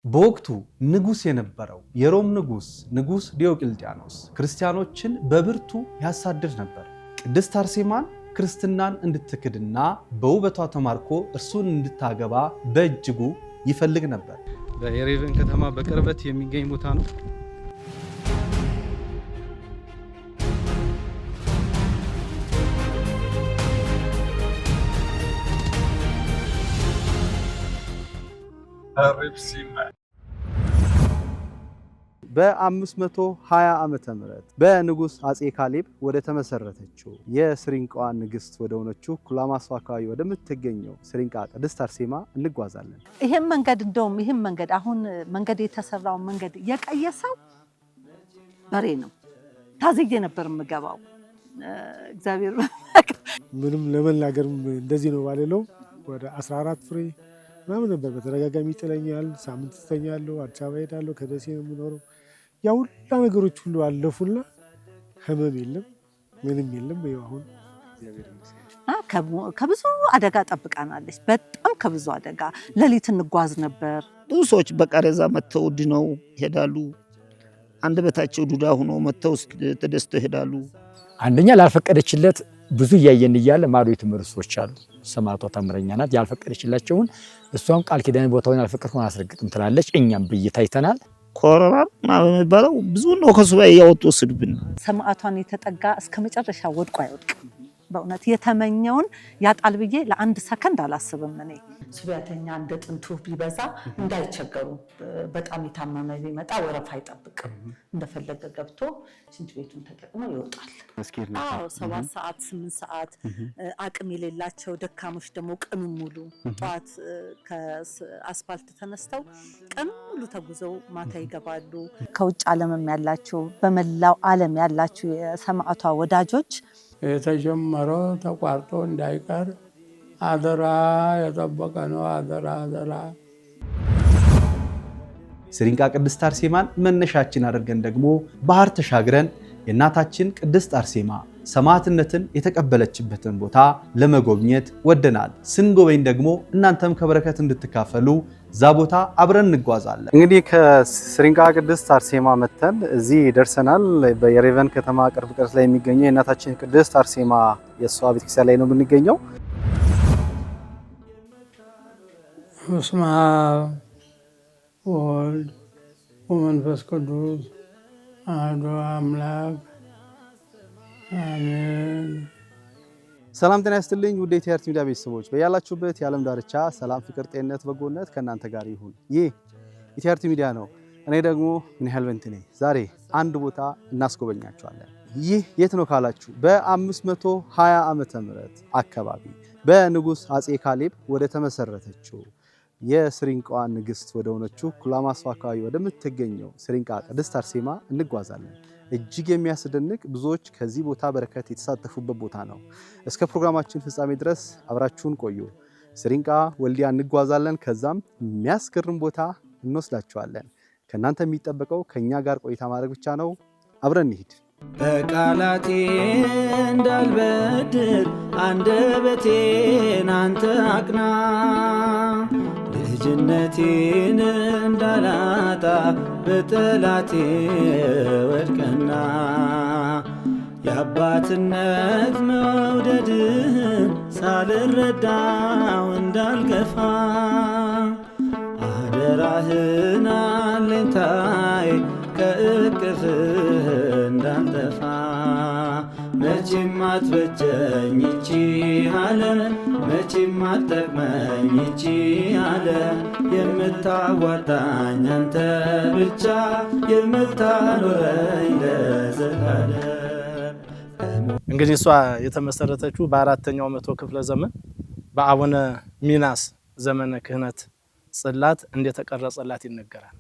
በወቅቱ ንጉስ የነበረው የሮም ንጉስ ዲዮቅልጥያኖስ ክርስቲያኖችን በብርቱ ያሳድድ ነበር። ቅድስት አርሴማን ክርስትናን እንድትክድና በውበቷ ተማርኮ እርሱን እንድታገባ በእጅጉ ይፈልግ ነበር። በየሬቨን ከተማ በቅርበት የሚገኝ ቦታ ነው። በ520 ዓመተ ምህረት በንጉስ አጼ ካሌብ ወደ ተመሰረተችው የስሪንቃዋ ንግስት ወደ ሆነችው ኩላማሷ አካባቢ ወደምትገኘው ስሪንቃ ቅድስት አርሴማ እንጓዛለን። ይሄን መንገድ አሁን መንገድ የተሰራው መንገድ የቀየሰው በሬ ነው። ታዝዬ ነበር የምገባው። እግዚአብሔር ምንም ለመናገርም እንደዚህ ነው ባለው ወደ 14 ፍሬ ምናምን ነበር። በተደጋጋሚ ይጥለኛል። ሳምንት ተኛለሁ። አዲስ አበባ ሄዳለሁ። ከደሴ ነው የምኖረው። ያ ሁላ ነገሮች ሁሉ አለፉና ህመም የለም ምንም የለም። አሁን ከብዙ አደጋ ጠብቃናለች። በጣም ከብዙ አደጋ ሌሊት እንጓዝ ነበር። ብዙ ሰዎች በቃሬዛ መተው ድነው ይሄዳሉ። አንደበታቸው ዱዳ ሆኖ መተው ተደስተው ይሄዳሉ። አንደኛ ላልፈቀደችለት ብዙ እያየን እያለ ማዶ የተመረሶች አሉ። ሰማዕቷ ታምረኛ ናት። ያልፈቀደችላቸውን እሷም ቃል ኪዳን ቦታውን ያልፈቀድኩን አስረግጥም ትላለች። እኛም ብይታይተናል። ኮረራ ማለት የሚባለው ብዙ ነው። ከሱባኤ ያወጡ ወስድብን። ሰማዕቷን የተጠጋ እስከ መጨረሻ ወድቆ አይወድቅም። በእውነት የተመኘውን ያጣል ብዬ ለአንድ ሰከንድ አላስብም። እኔ ሱባኤተኛ እንደ ጥንቱ ቢበዛ እንዳይቸገሩ፣ በጣም የታመመ ቢመጣ ወረፋ አይጠብቅም። እንደፈለገ ገብቶ ሽንት ቤቱን ተጠቅሞ ይወጣል። 7 ሰዓት 8 ሰዓት አቅም የሌላቸው ደካሞች ደግሞ ቀኑን ሙሉ ጠዋት ከአስፋልት ተነስተው ቀኑን ሙሉ ተጉዘው ማታ ይገባሉ። ከውጭ ዓለምም ያላችሁ በመላው ዓለም ያላችሁ የሰማዕቷ ወዳጆች የተጀመረው ተቋርጦ እንዳይቀር አደራ የጠበቀ ነው። አደራ። ስሪንቃ ቅድስት አርሴማን መነሻችን አድርገን ደግሞ ባህር ተሻግረን የእናታችን ቅድስት አርሴማ ሰማዕትነትን የተቀበለችበትን ቦታ ለመጎብኘት ወደናል። ስንጎበኝ ደግሞ እናንተም ከበረከት እንድትካፈሉ እዛ ቦታ አብረን እንጓዛለን። እንግዲህ ከስሪንቃ ቅድስት አርሴማ መተን እዚህ ደርሰናል። በየሬቨን ከተማ ቅርብ ርቀት ላይ የሚገኘው የእናታችን ቅድስት አርሴማ የእሷ ቤተክርስቲያን ላይ ነው የምንገኘው። በስመ አብ ወወልድ ወመንፈስ ቅዱስ አሐዱ አምላክ አሜን። ሰላም ጤና ይስጥልኝ ውድ የቲአርቲ ሚዲያ ቤተሰቦች፣ በያላችሁበት የዓለም ዳርቻ ሰላም፣ ፍቅር፣ ጤንነት፣ በጎነት ከእናንተ ጋር ይሁን። ይህ የቲአርቲ ሚዲያ ነው። እኔ ደግሞ ምን ያህል በንት ነኝ። ዛሬ አንድ ቦታ እናስጎበኛችኋለን። ይህ የት ነው ካላችሁ በ520 ዓመተ ምህረት አካባቢ በንጉስ አጼ ካሌብ ወደ ተመሰረተችው የስሪንቃዋ ንግስት ወደ ሆነችው ኩላማሷ አካባቢ ወደምትገኘው ስሪንቃ ቅድስት አርሴማ እንጓዛለን። እጅግ የሚያስደንቅ ብዙዎች ከዚህ ቦታ በረከት የተሳተፉበት ቦታ ነው። እስከ ፕሮግራማችን ፍጻሜ ድረስ አብራችሁን ቆዩ። ስሪንቃ ወልዲያ እንጓዛለን። ከዛም የሚያስገርም ቦታ እንወስዳችኋለን። ከእናንተ የሚጠበቀው ከኛ ጋር ቆይታ ማድረግ ብቻ ነው። አብረን እንሂድ። በቃላቴ እንዳልበድል አንደበቴን አንተ አቅና፣ ልጅነቴን እንዳላጣ በጠላቴ ወድቀና፣ የአባትነት መውደድን ሳልረዳው እንዳልገፋ፣ አደራህን አለኝታዬ ከእቅፍ እንዳልጠፋ፣ መቼም አትበጀኝ ይቺ ዓለም፣ መቼም አትጠቅመኝ ይቺ ዓለም፣ የምታዋጣኝ አንተ ብቻ፣ የምታኖረኝ ለዘላለም። እንግዲህ እሷ የተመሰረተችው በ4ኛው መቶ ክፍለ ዘመን በአቡነ ሚናስ ዘመነ ክህነት ጽላት እንደተቀረጸላት ይነገራል።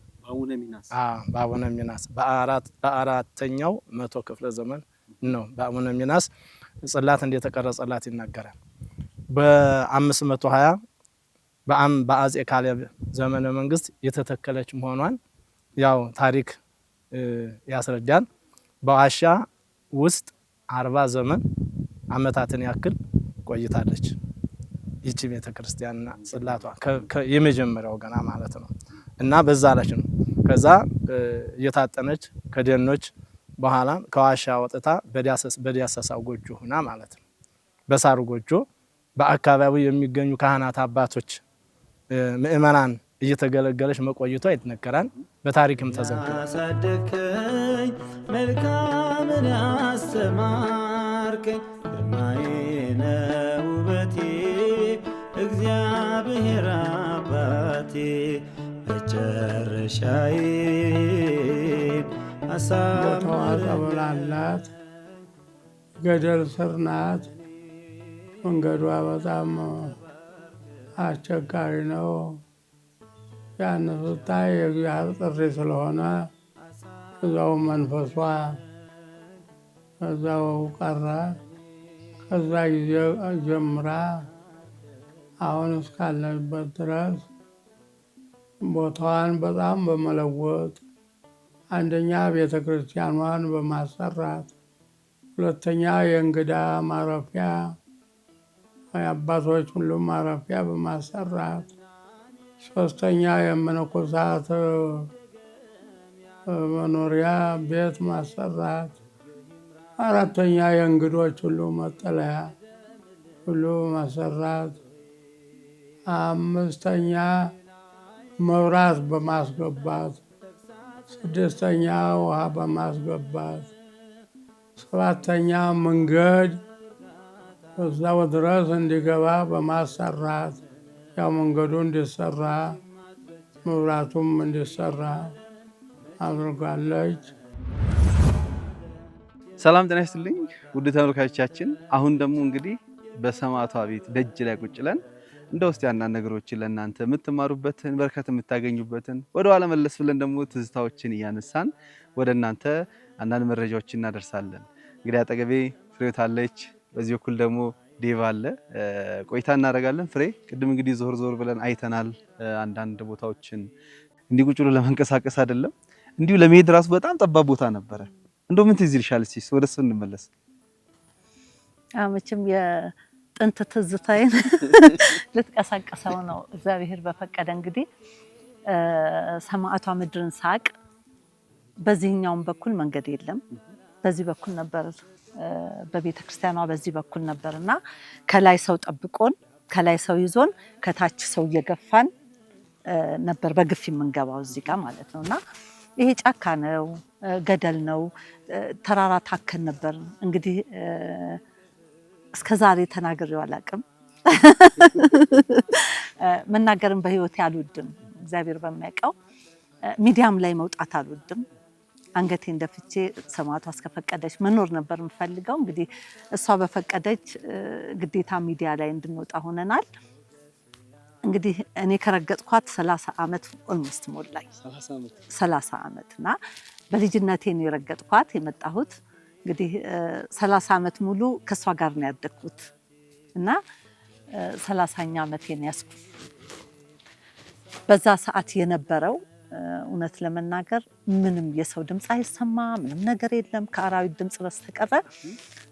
በአቡነ ሚናስ በ4ኛው መቶ ክፍለ ዘመን ነው በአቡነ ሚናስ ጽላት እንደተቀረጸላት ይነገራል። በ520 በአጼ ካሌብ ዘመነ መንግስት የተተከለች መሆኗን ያው ታሪክ ያስረዳል። በዋሻ ውስጥ 40 ዘመን ዓመታትን ያክል ቆይታለች ይቺ ቤተክርስቲያንና ጽላቷ የመጀመሪያው ገና ማለት ነው። እና በዛ ላይ ነው ከዛ እየታጠነች ከደኖች በኋላ ከዋሻ ወጥታ በዲያሰሳው ጎጆ ሆና ማለት ነው በሳሩ ጎጆ በአካባቢው የሚገኙ ካህናት አባቶች ምእመናን እየተገለገለች መቆየቷ ይተነገራል በታሪክም ተዘግቧል ያሳደከኝ መልካምን ያስተማርከኝ ግርማዬ ውበቴ እግዚአብሔር አባቴ መጨረሻዬን አሳምረህ ገደል ስር ናት መንገዷ በጣም አስቸጋሪ ነው ያን ስታይ የእግዚአብሔር ጥሪ ስለሆነ እዛው መንፈሷ እዛው ቀረ ከዛ ጊዜ ጀምራ አሁን እስካለንበት ድረስ ቦታዋን በጣም በመለወጥ አንደኛ ቤተ ክርስቲያኗን በማሰራት ሁለተኛ የእንግዳ ማረፊያ የአባቶች ሁሉም ማረፊያ በማሰራት ሶስተኛ የመነኮሳት መኖሪያ ቤት ማሰራት አራተኛ የእንግዶች ሁሉ መጠለያ ሁሉ ማሰራት አምስተኛ መብራት በማስገባት ስድስተኛ ውሃ በማስገባት ሰባተኛ መንገድ እዛው ድረስ እንዲገባ በማሰራት ያው መንገዱ እንዲሰራ መብራቱም እንዲሰራ አድርጋለች። ሰላም ጤና ይስጥልኝ ውድ ተመልካቾቻችን፣ አሁን ደግሞ እንግዲህ በሰማዕቷ ቤት ደጅ ላይ ቁጭ ብለን እንደ ውስጥ ያንዳንድ ነገሮችን ለእናንተ የምትማሩበትን በረከት የምታገኙበትን ወደ ኋላ መለስ ብለን ደግሞ ትዝታዎችን እያነሳን ወደ እናንተ አንዳንድ መረጃዎችን እናደርሳለን። እንግዲህ አጠገቤ ፍሬዎት አለች፣ በዚህ በኩል ደግሞ ዴቭ አለ። ቆይታ እናደርጋለን። ፍሬ ቅድም እንግዲህ ዞር ዞር ብለን አይተናል አንዳንድ ቦታዎችን። እንዲህ ቁጭ ብሎ ለመንቀሳቀስ አይደለም እንዲሁ ለመሄድ ራሱ በጣም ጠባብ ቦታ ነበረ። እንደው ምን ትዝ ይልሻል? እስኪ ወደሱ እንመለስ። መቼም የጥንት ትዝታዬን ልትቀሳቀሰው ነው እግዚአብሔር በፈቀደ። እንግዲህ ሰማዕቷ ምድርን ሳቅ በዚህኛውም በኩል መንገድ የለም፣ በዚህ በኩል ነበር በቤተ ክርስቲያኗ በዚህ በኩል ነበርና ከላይ ሰው ጠብቆን ከላይ ሰው ይዞን ከታች ሰው እየገፋን ነበር በግፍ የምንገባው እዚህ ጋር ማለት ነውና ይሄ ጫካ ነው፣ ገደል ነው፣ ተራራ ታከን ነበር። እንግዲህ እስከዛሬ ተናግሬው አላውቅም። መናገርን በህይወቴ አልወድም፣ እግዚአብሔር በሚያውቀው ሚዲያም ላይ መውጣት አልወድም። አንገቴን ደፍቼ ሰማዕቷ እስከፈቀደች መኖር ነበር የምፈልገው። እንግዲህ እሷ በፈቀደች ግዴታ ሚዲያ ላይ እንድንወጣ ሆነናል። እንግዲህ እኔ ከረገጥኳት 30 ዓመት ኦልሞስት ሞላኝ። 30 ዓመት እና በልጅነቴ ነው የረገጥኳት የመጣሁት። እንግዲህ 30 ዓመት ሙሉ ከሷ ጋር ነው ያደግኩት እና 30ኛ ዓመቴን ያስኩ። በዛ ሰዓት የነበረው እውነት ለመናገር ምንም የሰው ድምፅ አይሰማ፣ ምንም ነገር የለም ከአራዊት ድምፅ በስተቀር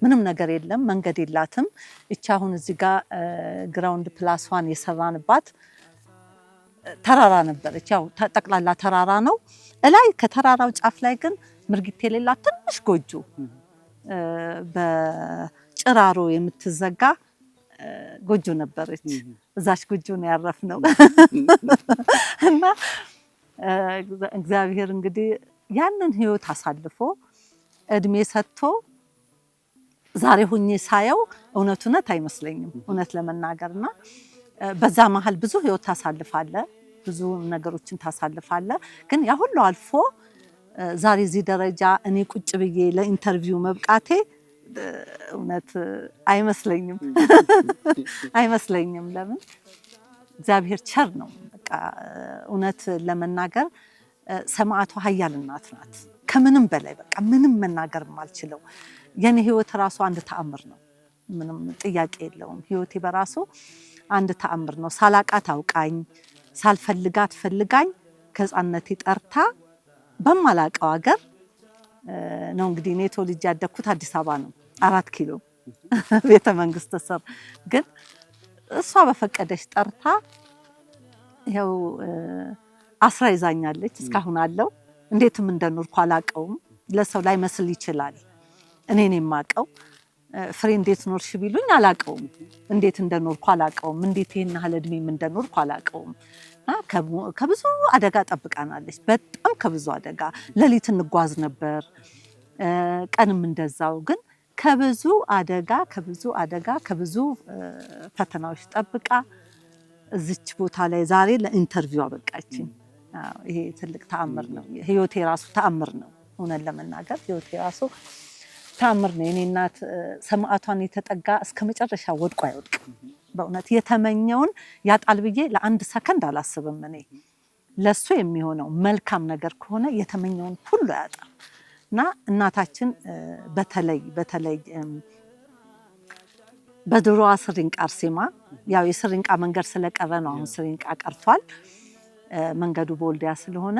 ምንም ነገር የለም። መንገድ የላትም። እቺ አሁን እዚህ ጋር ግራውንድ +1 የሰራንባት ተራራ ነበረች። ያው ጠቅላላ ተራራ ነው። እላይ ከተራራው ጫፍ ላይ ግን ምርጊት የሌላት ትንሽ ጎጆ በጭራሮ የምትዘጋ ጎጆ ነበረች። እዛች ጎጆ ነው ያረፍነው እና እግዚአብሔር እንግዲህ ያንን ህይወት አሳልፎ እድሜ ሰጥቶ ዛሬ ሆኜ ሳየው እውነት አይመስለኝም እውነት ለመናገርና በዛ መሃል ብዙ ህይወት ታሳልፋለ፣ ብዙ ነገሮችን ታሳልፋለ። ግን ያ ሁሉ አልፎ ዛሬ እዚህ ደረጃ እኔ ቁጭ ብዬ ለኢንተርቪው መብቃቴ እውነት አይመስለኝም። ለምን እግዚአብሔር ቸር ነው። በቃ እውነት ለመናገር ሰማዕቷ ኃያል እናት ናት። ከምንም በላይ በቃ ምንም መናገር የማልችለው የኔ ህይወት ራሱ አንድ ተአምር ነው። ምንም ጥያቄ የለውም። ህይወቴ በራሱ አንድ ተአምር ነው። ሳላቃት አውቃኝ፣ ሳልፈልጋት ፈልጋኝ ከህፃንነቴ ጠርታ በማላቀው ሀገር ነው። እንግዲህ እኔ ተወልጄ ያደግኩት አዲስ አበባ ነው፣ 4 ኪሎ ቤተ መንግስት ስር። ግን እሷ በፈቀደች ጠርታ ይኸው አስራ ይዛኛለች እስካሁን አለው። እንዴትም እንደኖርኩ አላቀውም። ለሰው ላይ መስል ይችላል። እኔ ነኝ የማቀው። ፍሬ እንዴት ኖርሽ ቢሉኝ አላቀውም። እንዴት እንደኖርኩ አላቀውም። እንዴት ይሄን ያህል እድሜም እንደኖርኩ አላቀውም። ከብዙ አደጋ ጠብቃናለች። በጣም ከብዙ አደጋ ሌሊት እንጓዝ ነበር፣ ቀንም እንደዛው። ግን ከብዙ አደጋ ከብዙ ፈተናዎች ጠብቃ እዚች ቦታ ላይ ዛሬ ለኢንተርቪው አበቃችኝ። ይሄ ትልቅ ተአምር ነው። ህይወቴ ራሱ ተአምር ነው። እውነት ለመናገር ህይወቴ ራሱ ተአምር ነው። የኔ እናት ሰማዕቷን የተጠጋ እስከ መጨረሻ ወድቆ አይወድቅም። በእውነት የተመኘውን ያጣል ብዬ ለአንድ ሰከንድ አላስብም። እኔ ለሱ የሚሆነው መልካም ነገር ከሆነ የተመኘውን ሁሉ ያጣል። እና እናታችን በተለይ በድሮዋ ስሪንቃ አርሴማ፣ ያው የስሪንቃ መንገድ ስለቀረ ነው አሁን ስሪንቃ ቀርቷል። መንገዱ በወልዲያ ስለሆነ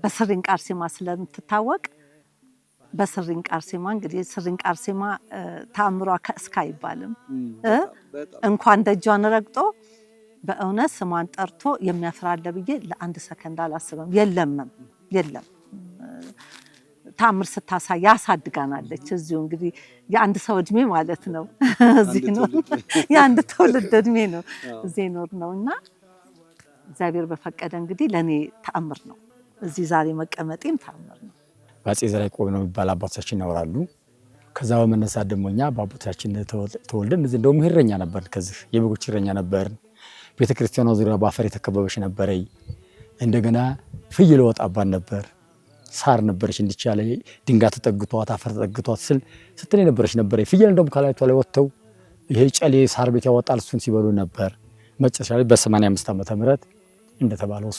በስሪንቃ አርሴማ ስለምትታወቅ በስሪንቃ አርሴማ እንግዲህ ስሪንቃ አርሴማ ተአምሯ ከእስከ አይባልም። እንኳን ደጇን ረግጦ በእውነት ስሟን ጠርቶ የሚያፍራለ ብዬ ለአንድ ሰከንድ አላስብም። የለም ተአምር ስታሳይ ያሳድጋናለች። እዚሁ እንግዲህ የአንድ ሰው እድሜ ማለት ነው። እዚህ ነው የአንድ ትውልድ እድሜ ነው እዚህ ኖር ነው። እና እግዚአብሔር በፈቀደ እንግዲህ ለኔ ተአምር ነው። እዚህ ዛሬ መቀመጤም ተአምር ነው። በአፄ ዘርዓ ያዕቆብ ነው የሚባል አባቶቻችን ያወራሉ። ከዛ በመነሳት ደግሞ እኛ በአባቶቻችን ተወልደን እዚህ እንደውም እረኛ ነበር። ከዚህ የበጎች እረኛ ነበር። ቤተክርስቲያኗ ዙሪያ በአፈር የተከበበች ነበረ። እንደገና ፍየል ወጣባን ነበር። ሳር ነበረች እንዲቻለ ድንጋይ ተጠግቷት አፈር ተጠግቷት ስትል ነበረች ነበር። ፍየል እንደውም ካላይቷ ላይ ወጥተው ይሄ ጨሌ ሳር ቤት ያወጣል እሱን ሲበሉ ነበር። መጨረሻ ላይ በ85 ዓመተ ምህረት እንደተባለው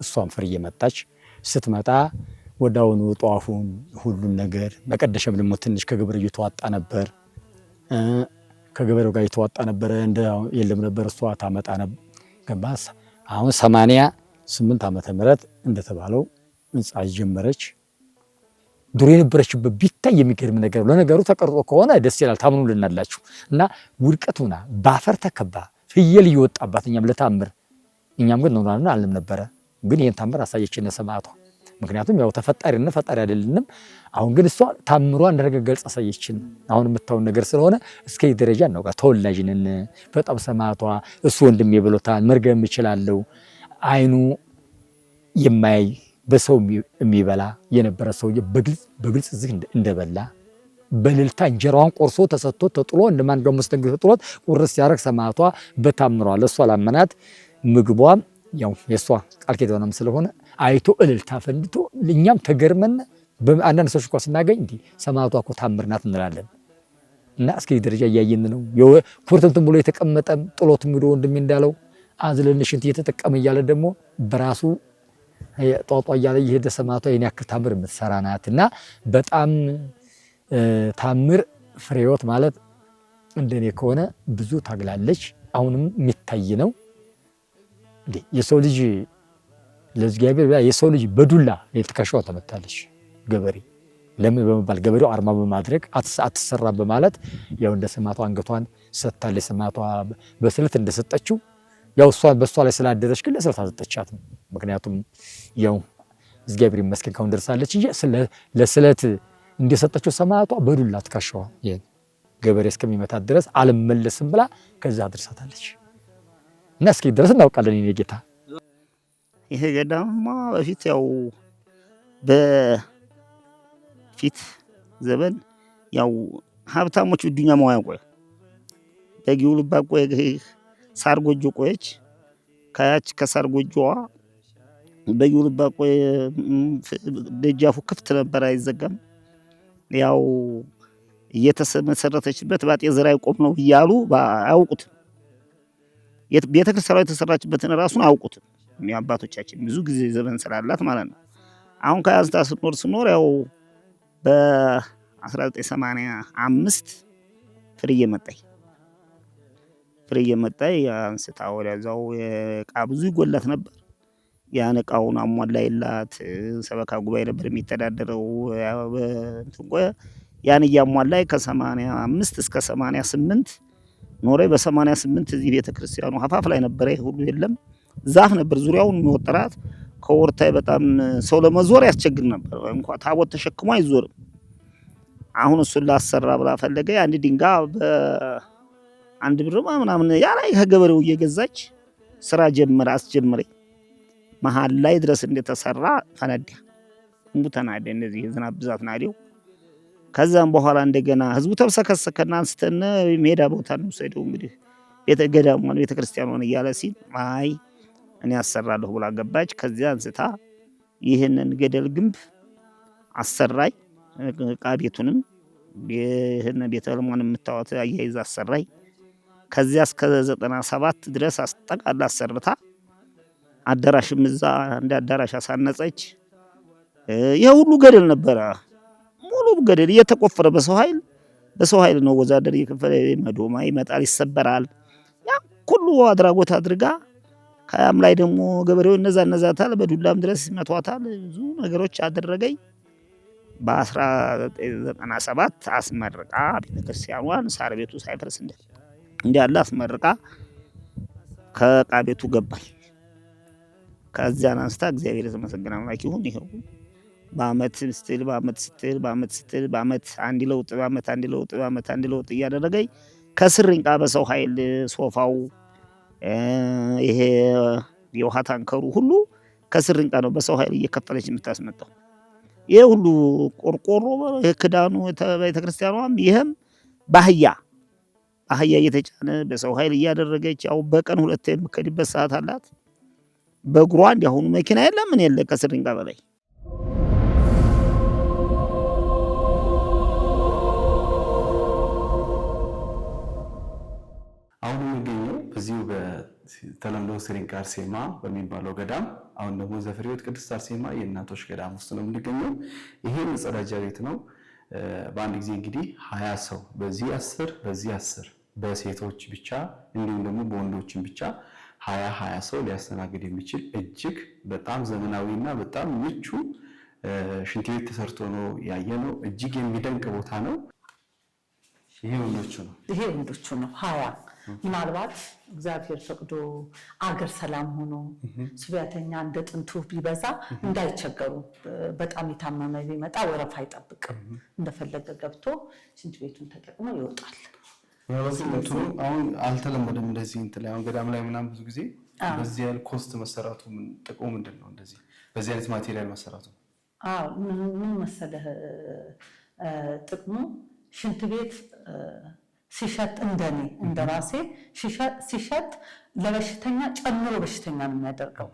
እሷን ፍሬ እየመጣች ስትመጣ ወዳውኑ ጧፉን ሁሉን ነገር መቀደሻም ደግሞ ትንሽ ከገበሬው እየተዋጣ ነበር። ከገበሬው ጋር እየተዋጣ ነበር። እንደ የለም ነበር እሷ ታመጣ ነበር። ገባስ አሁን 88 ዓመተ ምህረት እንደተባለው ህንጻ ጀመረች። ድሮ የነበረችበት ቢታይ የሚገርም ነገር ነው። ለነገሩ ተቀርጾ ከሆነ ደስ ይላል ታምኑልናላችሁ። እና ውድቀቱና ባፈር ተከባ ፍየል እየወጣባት እኛም ለታምር እኛም ግን ኖራልና አለም ነበረ። ግን ይሄን ታምር አሳየችን ሰማዕቷ። ምክንያቱም ያው ተፈጣሪና ፈጣሪ አይደለንም። አሁን ግን እሷ ታምሯ እንደረገገልጽ አሳየችን። አሁን የምታውን ነገር ስለሆነ እስከ ደረጃ ነው ጋር ተወላጅነን በጣም ሰማዕቷ እሱ ወንድሜ ብሎታል። መርገም ይችላልው አይኑ የማይ በሰው የሚበላ የነበረ ሰውዬ በግልጽ እዚህ እንደበላ በልልታ እንጀራዋን ቆርሶ ተሰጥቶ ተጥሎ እንደማንኛውም መስተንግዶ ተጥሎት ቁርስ ሲያረግ ሰማዕቷ በታምሯ ለሷ ላመናት ምግቧም ያው የሷ ቃል ኪዳኗም ስለሆነ አይቶ እልልታ ፈንድቶ እኛም ተገርመን አንዳንድ ሰዎች እንኳን ስናገኝ እንዲህ ሰማዕቷ እኮ ታምር ናት እንላለን። እና እስኪ ደረጃ እያየን ነው። ኩርትምትም ብሎ የተቀመጠ ጥሎት ምዶ ወንድሜ እንዳለው አዝለንሽንት እየተጠቀመ እያለ ደግሞ በራሱ ጧጧ እያለ የሄደ ሰማዕቷ የኔ ያክል ታምር የምትሰራ ናት። እና በጣም ታምር ፍሬህይወት ማለት እንደኔ ከሆነ ብዙ ታግላለች። አሁንም የሚታይ ነው። የሰው ልጅ ለእግዚአብሔር የሰው ልጅ በዱላ የትከሻዋ ተመታለች። ገበሬ ለምን በመባል ገበሬው አርማ በማድረግ አትሰራ በማለት ያው እንደ ሰማዕቷ አንገቷን ሰጥታለች። ሰማዕቷ በስለት እንደሰጠችው ያው እሷ በእሷ ላይ ስላደረች ግን ለስለት አልሰጠቻት። ምክንያቱም ያው እግዚአብሔር ይመስገን ካሁን ደርሳለች እንጂ ለስለት እንደሰጠችው ሰማዕቷ በዱላ ትከሻዋ ገበሬ እስከሚመታት ድረስ አልመለስም ብላ ከዛ አድርሳታለች። እና እስኪ ድረስ እናውቃለን። የኔ ጌታ ይሄ ገዳማ በፊት ያው በፊት ዘመን ያው ሀብታሞች ዱኛ ማዋያ ቆየ በጊው ልባ ቆየ ሳር ጎጆ ቆየች። ከያች ከሳር ጎጆዋ በጊው ልባ ቆየ ደጃፉ ክፍት ነበር አይዘጋም። ያው እየተመሰረተችበት በአፄ ዘርዓ ያዕቆብ ነው እያሉ አያውቁት። ቤተክርስቲያኗ የተሰራችበትን ራሱን አያውቁት። አባቶቻችን ብዙ ጊዜ ዘመን ስላላት ማለት ነው። አሁን ከያዝታ ስኖር ያው በ1985 ፍሬዬ መጣይ አንስታ ወደዛው ዕቃ ብዙ ይጎላት ነበር። ያን ዕቃውን አሟላይላት ሰበካ ጉባኤ ነበር የሚተዳደረው። ያን እያሟላይ ከ85 እስከ 88 ኖሬ በ88 እዚህ ቤተክርስቲያኑ ሀፋፍ ላይ ነበር። ሁሉ የለም ዛፍ ነበር ዙሪያውን የሚወጠራት ከወርታይ በጣም ሰው ለመዞር ያስቸግር ነበር። እንኳን ታቦት ተሸክሞ አይዞርም። አሁን እሱን ላሰራ ብላ ፈለገ። አንድ ድንጋይ በአንድ ብር ምናምን ያላይ ከገበሬው እየገዛች ስራ አስጀመረኝ። መሃል ላይ ድረስ እንደተሰራ ፈነዳ። እንቡ ተናደ እንደዚህ ዝናብ ብዛት ናዴው። ከዛም በኋላ እንደገና ህዝቡ ተብሰከሰከና አንስተን ሜዳ ቦታ ነው ሰደው እንግዲህ ገዳሙን ቤተክርስቲያኑን እያለ ሲል አይ እኔ አሰራለሁ ብላ ገባች። ከዚያ አንስታ ይህንን ገደል ግንብ አሰራይ። ዕቃ ቤቱንም ይህን ቤተ ልሞን የምታወት አያይዛ አሰራይ። ከዚያ እስከ 97 ድረስ አስጠቃላ አሰርታ አዳራሽም እዛ እንደ አዳራሽ አሳነጸች። ይሄ ሁሉ ገደል ነበረ። ሙሉ ገደል እየተቆፈረ በሰው ኃይል ነው ወዛደር እየከፈለ መዶማ ይመጣል ይሰበራል። ያ ሁሉ አድራጎት አድርጋ ከያም ላይ ደግሞ ገበሬው እነዛታል በዱላም ድረስ ይመቷታል። ብዙ ነገሮች አደረገኝ። በ1997 አስመርቃ ቤተክርስቲያኗን ሳር ቤቱ ሳይፈርስ እንዲያለ አስመርቃ ከዕቃ ቤቱ ገባኝ። ከዚያን አንስታ እግዚአብሔር የተመሰገነ አምላክ ይሁን። ይሄው በአመት አንድ ለውጥ እያደረገኝ ከስርንቃ በሰው ኃይል ሶፋው ይሄ የውሃ ታንከሩ ሁሉ ከስርንቃ ነው በሰው ኃይል እየከፈለች የምታስመጣው። ይሄ ሁሉ ቆርቆሮ ክዳኑ ቤተክርስቲያኗም ይሄም ባህያ እየተጫነ በሰው ኃይል እያደረገች ያው በቀን 2 የምከድበት ሰዓት አላት። በእግሯ እንዲያሁኑ መኪና የለም ምን የለ ከስርንቃ በላይ አሁን የሚገኘው እዚሁ በተለምዶ ስሪንቃ አርሴማ በሚባለው ገዳም አሁን ደግሞ ዘፍሬዎት ቅድስት አርሴማ የእናቶች ገዳም ውስጥ ነው የምንገኘው። ይሄ መጸዳጃ ቤት ነው። በአንድ ጊዜ እንግዲህ 20 ሰው በዚህ 10 በሴቶች ብቻ እንዲሁም ደግሞ በወንዶችም ብቻ 20 ሰው ሊያስተናግድ የሚችል እጅግ በጣም ዘመናዊና በጣም ምቹ ሽንት ቤት ተሰርቶ ነው ያየነው። እጅግ የሚደንቅ ቦታ ነው። ይሄ ወንዶቹ ነው 20 ምናልባት እግዚአብሔር ፈቅዶ አገር ሰላም ሆኖ ሱቢያተኛ እንደ ጥንቱ ቢበዛ እንዳይቸገሩ በጣም የታመመ ቢመጣ ወረፋ አይጠብቅም። እንደፈለገ ገብቶ ሽንት ቤቱን ተጠቅሞ ይወጣል። አሁን አልተለመደም እንደዚህ እንትን ላይ አሁን ገዳም ላይ ምናምን ብዙ ጊዜ በዚህ ያህል ኮስት መሰራቱ ጥቅሙ ምንድን ነው? እንደዚህ በዚህ አይነት ማቴሪያል መሰራቱ ምን መሰለህ ጥቅሙ ሽንት ቤት ሲሸት እንደራሴ ሲሸት ለበሽተኛ ጨምሮ በሽተኛ ነው የሚያደርገው።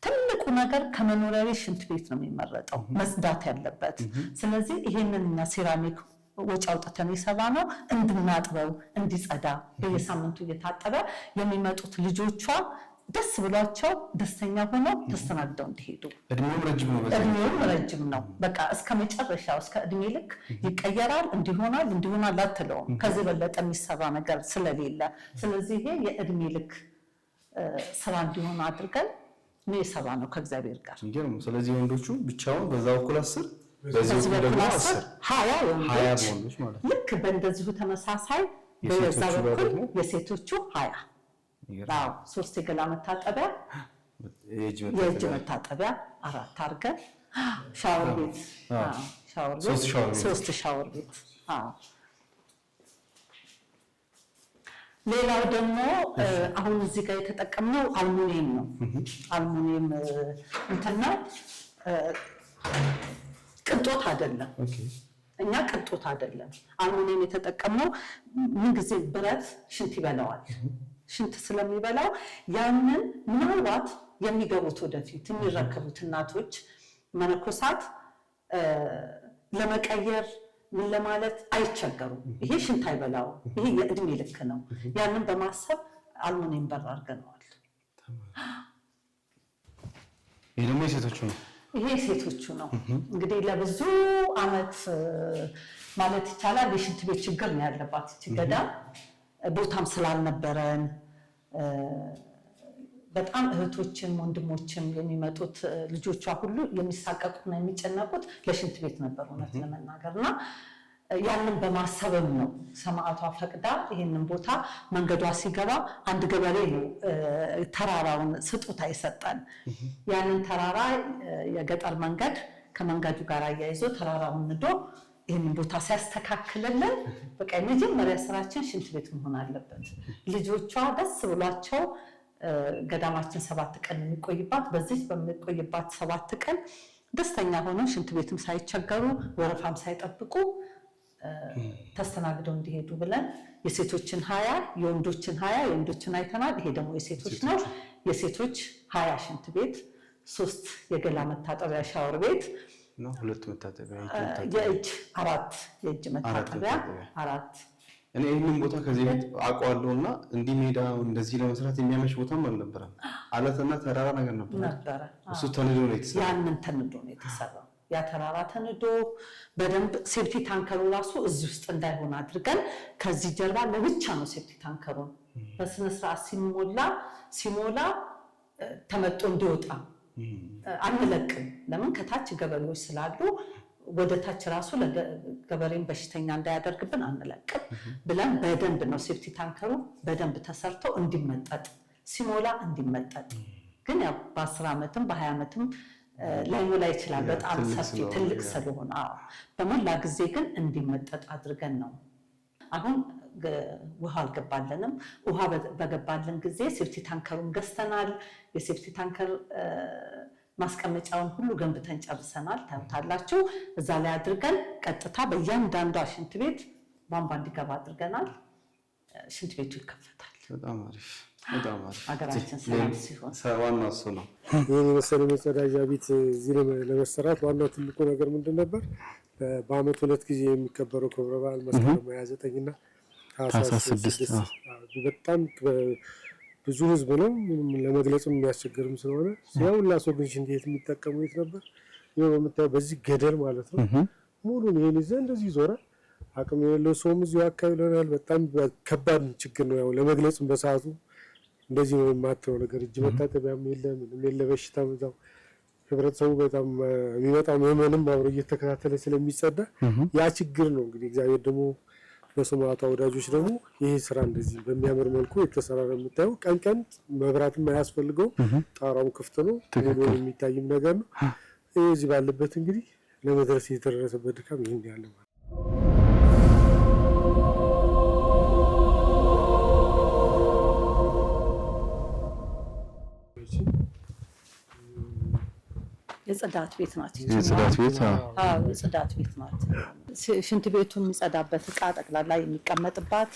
ትልቁ ነገር ከመኖሪያ ቤት ሽንት ቤት ነው የሚመረጠው መጽዳት ያለበት። ስለዚህ ይሄንን እኛ ሴራሚክ ወጪ አውጥተን የሰራነው እንድናጥበው እንዲጸዳ በየሳምንቱ እየታጠበ የሚመጡት ልጆቿ ደስ ብሏቸው ደስተኛ ሆነው ተስተናግደው እንዲሄዱ። እድሜውም ረጅም ነው። በቃ እስከ መጨረሻው እስከ እድሜ ልክ ይቀየራል። እንዲሆናል አትለውም። ከዚህ በለጠ የሚሰራ ነገር ስለሌለ፣ ስለዚህ ይሄ የእድሜ ልክ ስራ እንዲሆን አድርገን ነው የሰራነው ከእግዚአብሔር ጋር። ስለዚህ ወንዶቹ ብቻውን በዛ በኩል 10 በዚህ በኩል 20 ወንዶች ማለት ነው። ልክ በእንደዚሁ ተመሳሳይ በዛ በኩል የሴቶቹ 20 3 የገላ መታጠቢያ የእጅ መታጠቢያ 4 አድርገን ሻወር ቤት 3 ሻወር ቤት። ሌላው ደግሞ አሁን እዚህ ጋር የተጠቀምነው አልሙኒየም ነው። አልሙኒየም እንትና ቅንጦት አይደለም። እኛ ቅንጦት አይደለም አልሙኒየም የተጠቀምነው። ምን ጊዜ ብረት ሽንት ይበላዋል። ሽንት ስለሚበላው ያንን ምናልባት የሚገቡት ወደፊት የሚረከቡት እናቶች መነኮሳት ለመቀየር ምን ለማለት አይቸገሩም። ይሄ ሽንት አይበላው። ይሄ የእድሜ ልክ ነው። ያንን በማሰብ አልሙኒየም በር አድርገነዋል። ይሄ ደግሞ የሴቶቹ ነው። ይሄ ሴቶቹ ነው። እንግዲህ ለብዙ አመት ማለት ይቻላል የሽንት ቤት ችግር ነው ያለባት እቺ ገዳም። ቦታም ስላልነበረን በጣም እህቶችም ወንድሞችም የሚመጡት ልጆቿ ሁሉ የሚሳቀቁና የሚጨነቁት ለሽንት ቤት ነበር እውነት ለመናገርና ያንን በማሰብም ነው ሰማዕቷ ፈቅዳ ይህንን ቦታ መንገዷ ሲገባ አንድ ገበሬ ነው ተራራውን ስጦታ የሰጠን። ያንን ተራራ የገጠር መንገድ ከመንገዱ ጋር አያይዞ ተራራውን ንዶ ይህንን ቦታ ሲያስተካክልልን በቃ የመጀመሪያ ስራችን ሽንት ቤት መሆን አለበት። ልጆቿ ደስ ብሏቸው ገዳማችን 7 ቀን የሚቆይባት በዚህ በሚቆይባት 7 ቀን ደስተኛ ሆነው ሽንት ቤትም ሳይቸገሩ ወረፋም ሳይጠብቁ ተስተናግደው እንዲሄዱ ብለን የሴቶችን 20 የወንዶችን 20 የወንዶችን አይተናል። ይሄ ደግሞ የሴቶች ነው። የሴቶች 20 ሽንት ቤት፣ 3 የገላ መታጠቢያ ሻወር ቤት ነው፣ 2 መታጠቢያ የእጅ 4 የእጅ መታጠቢያ 4። እኔ ይህንን ቦታ ከዚህ ቤት አውቀዋለሁና እንዲህ ሜዳ እንደዚህ ለመስራት የሚያመች ቦታም አልነበረም። አለትና ተራራ ነገር ነበር። እሱ ተንዶ ነው የተሰራው። ያንን ተንዶ ነው የተሰራው። ያ ተራራ ተንዶ በደንብ ሴፍቲ ታንከሩ ራሱ እዚህ ውስጥ እንዳይሆን አድርገን ከዚህ ጀርባ ለብቻ ነው ሴፍቲ ታንከሩን በስነ ስርዓት ሲሞላ ተመጦ እንዲወጣ አንለቅም። ለምን ከታች ገበሬዎች ስላሉ ወደ ታች ራሱ ለገበሬን በሽተኛ እንዳያደርግብን አንለቅም ብለን በደንብ ነው ሴፍቲ ታንከሩ በደንብ ተሰርቶ እንዲመጠጥ ሲሞላ እንዲመጠጥ። ግን ያው በ10 ዓመትም በ20 ዓመትም ላይሞላ ይችላል። በጣም ሰፊ ትልቅ ስለሆነ በሞላ ጊዜ ግን እንዲመጠጥ አድርገን ነው። አሁን ውሃ አልገባልንም። ውሃ በገባልን ጊዜ ሴፍቲ ታንከሩን ገዝተናል። የሴፍቲ ታንከር ማስቀመጫውን ሁሉ ገንብተን ጨርሰናል። ታዩታላችሁ። እዛ ላይ አድርገን ቀጥታ በእያንዳንዷ ሽንት ቤት ቧንቧ እንዲገባ አድርገናል። ሽንት ቤቱ ይከፈታል። በጣም አሪፍ በጣም አሪፍ። ሀገራችን ሰላም ሲሆን ዋናው እሱ ነው። ይህን የመሰለ መጸዳጃ ቤት እዚህ ለመሰራት ዋናው ትልቁ ነገር ምንድን ነበር? በአመት 2 ጊዜ የሚከበረው ክብረ በዓል መስከረም 29 እና ታኅሳስ 6 በጣም ብዙ ህዝብ ነው። ለመግለጽም የሚያስቸግርም ስለሆነ ያው ሁላሰው ግን ሽንት ቤት የሚጠቀሙ የት ነበር? ይኸው በምታየው በዚህ ገደል ማለት ነው። ሙሉን ይሄን ይዘህ እንደዚህ ይዞራል። አቅም የሌለው ሰውም እዚሁ አካባቢ ይሆናል። በጣም ከባድ ችግር ነው። ያው ለመግለጽም በሰዓቱ እንደዚህ ነው የማትለው ነገር። እጅ መታጠቢያም የለ ምንም የለ። በሽታም እዛው ህብረተሰቡ በጣም የሚመጣው ምዕመንም አብሮ እየተከታተለ ስለሚጸዳ ያ ችግር ነው። እንግዲህ እግዚአብሔር ደግሞ ለሰማዕቷ ወዳጆች ደግሞ ይሄ ስራ እንደዚህ በሚያምር መልኩ የተሰራ ነው የምታየው። ቀን ቀን መብራትም አያስፈልገው፣ ጣራው ክፍት ነው፣ የሚታይም ነገር ነው። እዚህ ባለበት እንግዲህ ለመድረስ የተደረሰበት ድካም ይሄን ያለ ማለት የጽዳት ቤት ናት። የጽዳት ቤት የጽዳት ቤት ናት። ሽንት ቤቱን የሚጸዳበት እቃ ጠቅላላ የሚቀመጥባት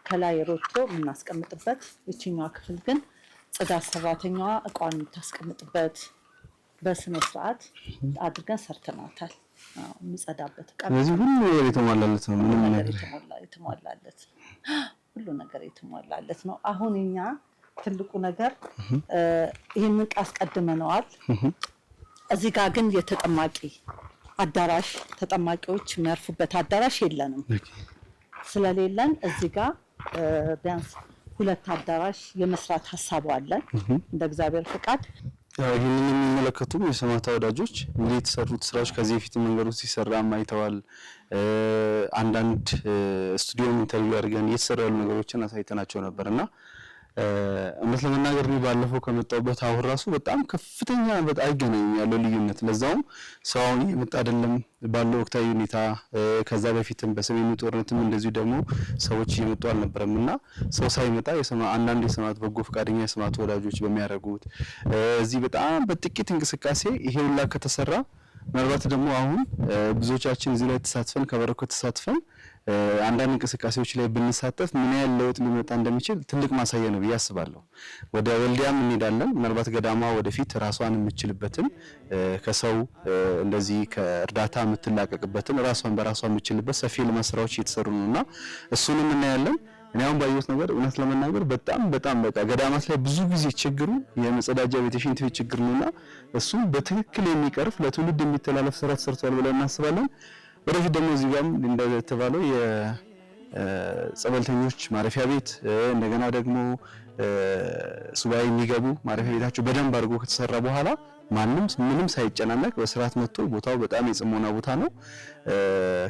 ከላይ ሮቶ የምናስቀምጥበት፣ ይችኛዋ ክፍል ግን ጽዳት ሰራተኛዋ እቃዋን የምታስቀምጥበት በስነ ስርዓት አድርገን ሰርተናታል። የሚጸዳበት እቃ ስለዚህ ሁሉ ነገር የተሟላለት ነው። ምንም ነገር የተሟላለት ሁሉ ነገር የተሟላለት ነው። አሁን እኛ ትልቁ ነገር ይህንን እቃ አስቀድመነዋል። እዚህ ጋር ግን የተጠማቂ አዳራሽ ተጠማቂዎች የሚያርፉበት አዳራሽ የለንም። ስለሌለን እዚህ ጋር ቢያንስ 2 አዳራሽ የመስራት ሀሳቡ አለን እንደ እግዚአብሔር ፍቃድ። ይህንን የሚመለከቱም የሰማዕቷ ወዳጆች እንግዲህ የተሰሩት ስራዎች ከዚህ በፊት መንገዱ ሲሰራ አይተዋል። አንዳንድ ስቱዲዮ ኢንተርቪው አድርገን እየተሰሩ ያሉ ነገሮችን አሳይተናቸው ነበርና እውነት ለመናገር ነው ባለፈው ከመጣሁበት አሁን ራሱ በጣም ከፍተኛ በጣም አይገናኝም ያለው ልዩነት። ለዛውም ሰውን የመጣ አይደለም ባለው ወቅታዊ ሁኔታ ከዛ በፊትም በሰሜኑ ጦርነትም እንደዚሁ ደግሞ ሰዎች እየመጡ አልነበረምና ሰው ሳይመጣ አንዳንድ የሰማዕት በጎ ፈቃደኛ የሰማዕት ወዳጆች በሚያደርጉት እዚህ በጣም በጥቂት እንቅስቃሴ ይሄ ሁላ ከተሰራ ምናልባት ደግሞ አሁን ብዙዎቻችን እዚህ ላይ ተሳትፈን ከበረከት ተሳትፈን አንዳንድ እንቅስቃሴዎች ላይ ብንሳተፍ ምን ያህል ለውጥ ሊመጣ እንደሚችል ትልቅ ማሳያ ነው ብዬ አስባለሁ። ወደ ወልዲያም እንሄዳለን። ምናልባት ገዳማ ወደፊት ራሷን የምትችልበትን ከሰው እንደዚህ ከእርዳታ የምትላቀቅበትን ራሷን በራሷ የምትችልበት ሰፊ ልማት ስራዎች እየተሰሩ ነውና እሱንም እናያለን። እኔ አሁን ባየሁት ነገር እውነት ለመናገር በጣም በቃ ገዳማት ላይ ብዙ ጊዜ ችግሩ የመጸዳጃ ቤት የሽንት ቤት ችግር ነውና እሱም በትክክል የሚቀርፍ ለትውልድ የሚተላለፍ ስራ ተሰርቷል ብለን እናስባለን። ወደፊት ደግሞ እዚህ ጋርም እንደተባለው የጸበልተኞች ማረፊያ ቤት እንደገና ደግሞ ሱባኤ የሚገቡ ማረፊያ ቤታቸው በደንብ አድርጎ ከተሰራ በኋላ ምንም ሳይጨናነቅ በስርዓት መጥቶ ቦታው በጣም የጽሞና ቦታ ነው።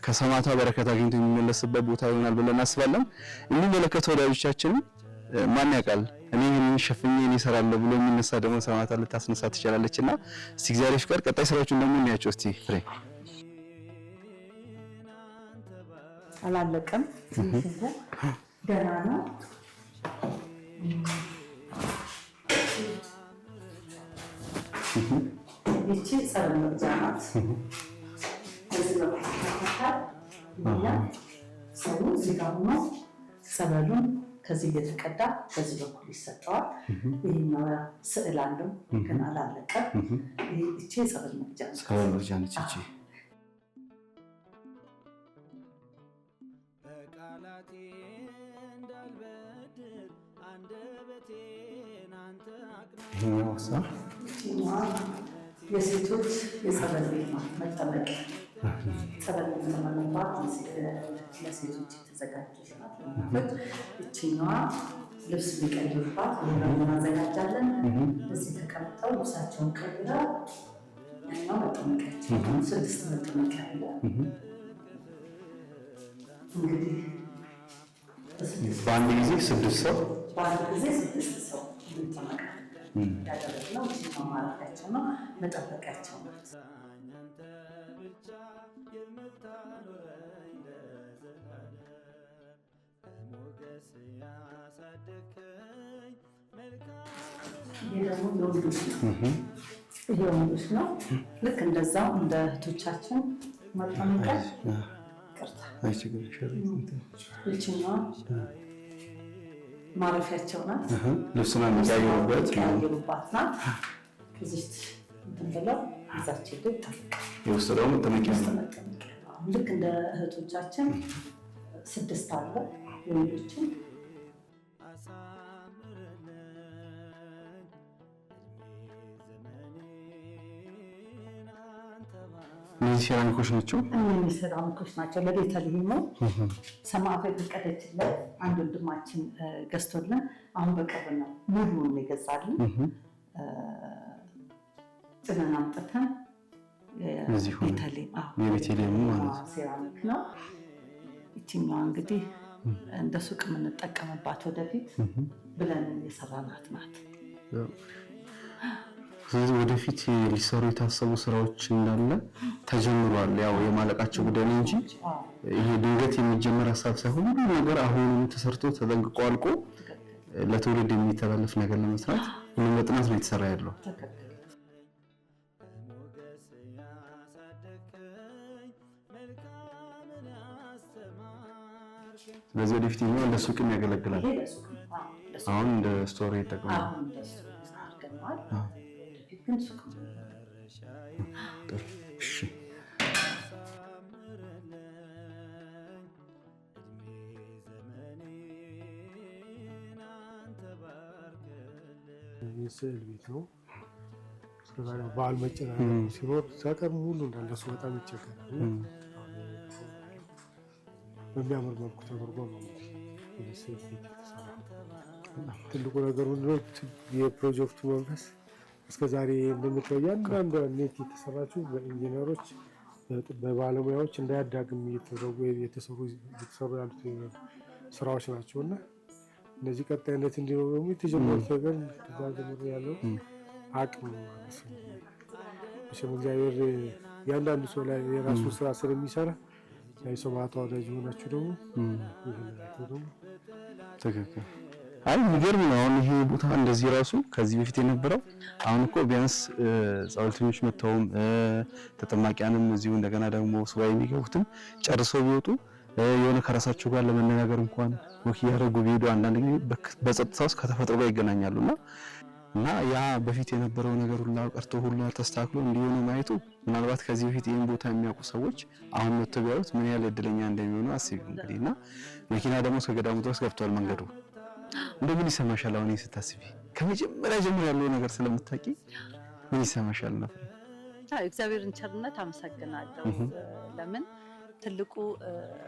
ከሰማዕቷ በረከት አግኝቶ የሚመለስበት ቦታ ይሆናል ብለን እናስባለን። የሚመለከቱ ወዳጆቻችን ማን ያውቃል እኔ ሸፍኜ እኔ እሰራለሁ ብሎ የሚነሳ ደግሞ ሰማዕቷ ልታስነሳ ትችላለችና እስቲ እግዚአብሔር ፍቃድ ቀጣይ ስራዎችን ደግሞ እናያቸው። እስቲ ፍሬ አላለቀም፣ ገና ነው። ይቺ ጸበል መግጃ ናት። እዚህ በኩል ተከታታይ ሰው እዚህ ጋር ሆኖ ጸበሉን ከዚህ እየተቀዳ በዚህ በኩል ይሰጠዋል። ይሄኛው ስዕል አለው ግን አላለቀም። ይቺ ጸበል መግጃ ናት። ጸበል መግጃ ነች ይቺ። በቃላቴ እንዳልበድል አንደበቴን አንተ አቅና የሴቶች የጸበል ቤት ነው። መጠመቂያ ጸበል የምንጠመቅባት ለሴቶች የተዘጋጀች ናት። እችኛዋ ልብስ የሚቀይሩባት እናዘጋጃለን። እዚህ ተቀምጠው ልብሳቸውን ቀይረው ያኛው መጠመቂያቸው 6 መጠመቂያ አለ። እንግዲህ በአንድ ጊዜ 6 ሰው ይጠመቃል። ያደረግነው እችኛው ማረፊያቸው ነው፣ መጠበቂያቸው ነው። አንተ ብቻ የምታኖረኝ ለዘላለም ሞገስ ያሳደከኝ መልካም። ይሄ ደግሞ የወንዶች ነው። ይሄ ወንዶች ነው። ልክ እንደዛው እንደ እህቶቻችን መጠመቂያ ቅርታ ይችኛዋ ማረፊያቸው ናት። ልብስና የሚቀያየሩባት ናት። እዚህ እንትን ብለው እዛቸው ሄደው ይጠመቃል። የውስጥ ደግሞ መጠመቂያ ነው። ልክ እንደ እህቶቻችን 6 አለ። የወንዶችን እነዚህ ሴራሚኮች ናቸው። እነዚህ ሴራሚኮች ናቸው። ለቤተልሔም ነው ሰማዕቷ የፈቀደችለት አንድ ወንድማችን ገዝቶልን፣ አሁን በቅርብ ነው ሙሉውን የገዛልን። ጭነን አምጥተን የቤተልሔም ማለት ሴራሚክ ነው። ይችኛዋ እንግዲህ እንደ ሱቅ የምንጠቀምባት ወደፊት ብለን የሰራናት ናት። ስለዚህ ወደፊት ሊሰሩ የታሰቡ ስራዎች እንዳለ ተጀምሯል። ያው የማለቃቸው ጉዳይ ነው እንጂ ይሄ ድንገት የሚጀመር ሀሳብ ሳይሆን ሁሉ ነገር አሁን ተሰርቶ ተጠንቅቆ አልቆ ለትውልድ የሚተላለፍ ነገር ለመስራት ሁሉም በጥናት ነው የተሰራ ያለው። ስለዚህ ወደፊት ይሄው እንደ ሱቅም ያገለግላል። አሁን እንደ ስቶሪ ይጠቀማል። የስዕል ቤት ነው። በዓል መጨናነቅ ሲኖር ሳቀር ሙሉ እንዳለ እሱ በጣም ይቸገራል። በሚያምር መልኩ ተደርጎ ነው የስዕል ቤት የተሰራው። ትልቁ ነገሩ የፕሮጀክቱ መንፈስ እስከዛሬ እንደምታየው እያንዳንዷ ኔት የተሰራችው በኢንጂነሮች በባለሙያዎች እንዳያዳግም የተሰሩ ያሉት ስራዎች ናቸው እና እነዚህ ቀጣይነት እንዲኖሩ ደግሞ የተጀመሩት ነገር ከዛ ጀምሮ ያለው አቅም ማለት ነው። እግዚአብሔር ያንዳንዱ ሰው ላይ የራሱ ስራ ስለሚሰራ የሰማዕቷ ወዳጅ የሆናችሁ ደግሞ ደግሞ ትክክል። አይ የሚገርም ነው። አሁን ይሄ ቦታ እንደዚህ ራሱ ከዚህ በፊት የነበረው አሁን እኮ ቢያንስ ጸሎተኞች መተውም ተጠማቂያንም እዚሁ እንደገና ደግሞ ሱባኤ የሚገቡትም ጨርሰው ቢወጡ የሆነ ከራሳቸው ጋር ለመነጋገር እንኳን ወክ ያደረጉ ቢሄዱ አንዳንድ ጊዜ በጸጥታ ውስጥ ከተፈጥሮ ጋር ይገናኛሉና እና ያ በፊት የነበረው ነገር ሁሉ ቀርቶ ሁሉ ተስተካክሎ እንዲሆኑ ማየቱ ምናልባት ከዚህ በፊት ይሄን ቦታ የሚያውቁ ሰዎች አሁን መጥተው ቢያዩት ምን ያህል እድለኛ እንደሚሆኑ አስቢ እንግዲህና መኪና ደግሞ እስከ ገዳሙ ድረስ ገብቷል መንገዱ። እንደምን ይሰማሻል አሁን ስታስቢ? ከመጀመሪያ ጀምሮ ያለው ነገር ስለምታውቂ ምን ይሰማሻል ነው? እግዚአብሔርን ቸርነት አመሰግናለሁ። ለምን ትልቁ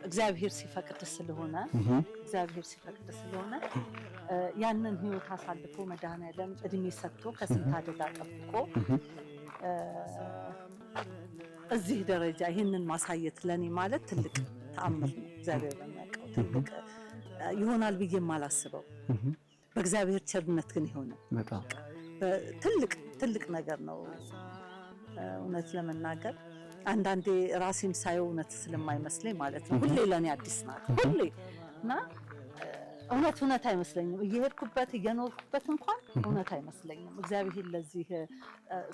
እግዚአብሔር ሲፈቅድ ስለሆነ ያንን ህይወት አሳልፎ መድኃኔዓለም እድሜ ሰጥቶ ከስንት አደጋ ጠብቆ እዚህ ደረጃ ይህንን ማሳየት ለኔ ማለት ትልቅ ተአምር ነው። እግዚአብሔር በሚያውቀው ትልቅ ይሆናል ብዬ የማላስበው በእግዚአብሔር ቸርነት ግን ይሆናል። በጣም ትልቅ ነገር ነው። እውነት ለመናገር አንዳንዴ ራሴም ሳየው እውነት ስለማይመስለኝ ማለት ነው። ሁሌ ለኔ አዲስ ናት ሁሌ እና እውነት አይመስለኝም። እየሄድኩበት እየኖርኩበት እንኳን እውነት አይመስለኝም። እግዚአብሔር ለዚህ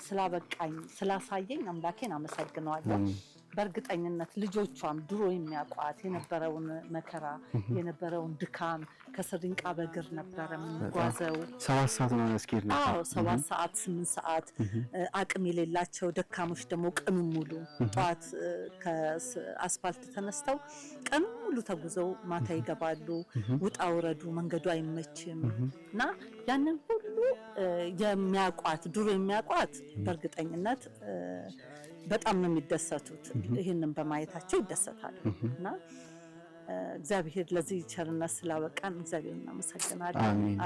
ስላበቃኝ ስላሳየኝ አምላኬን አመሰግነዋለሁ። በእርግጠኝነት ልጆቿም ድሮ የሚያውቋት የነበረውን መከራ የነበረውን ድካም ከስሪንቃ በእግር ነበረ የምንጓዘው 7 ሰዓት ነው ያስኬድ ነው። አዎ 7 ሰዓት 8 ሰዓት አቅም የሌላቸው ደካሞች ደግሞ ቀኑን ሙሉ ጠዋት ከአስፋልት ተነስተው ቀኑን ሙሉ ተጉዘው ማታ ይገባሉ። ውጣ ወረዱ መንገዱ አይመችም እና ያንን ሁሉ የሚያውቋት ድሮ የሚያውቋት በእርግጠኝነት በጣም ነው የሚደሰቱት። ይህንን በማየታቸው ይደሰታሉ እና እግዚአብሔር ለዚህ ቸርነት ስላበቃን እግዚአብሔር እናመሰግናለን። አሜን።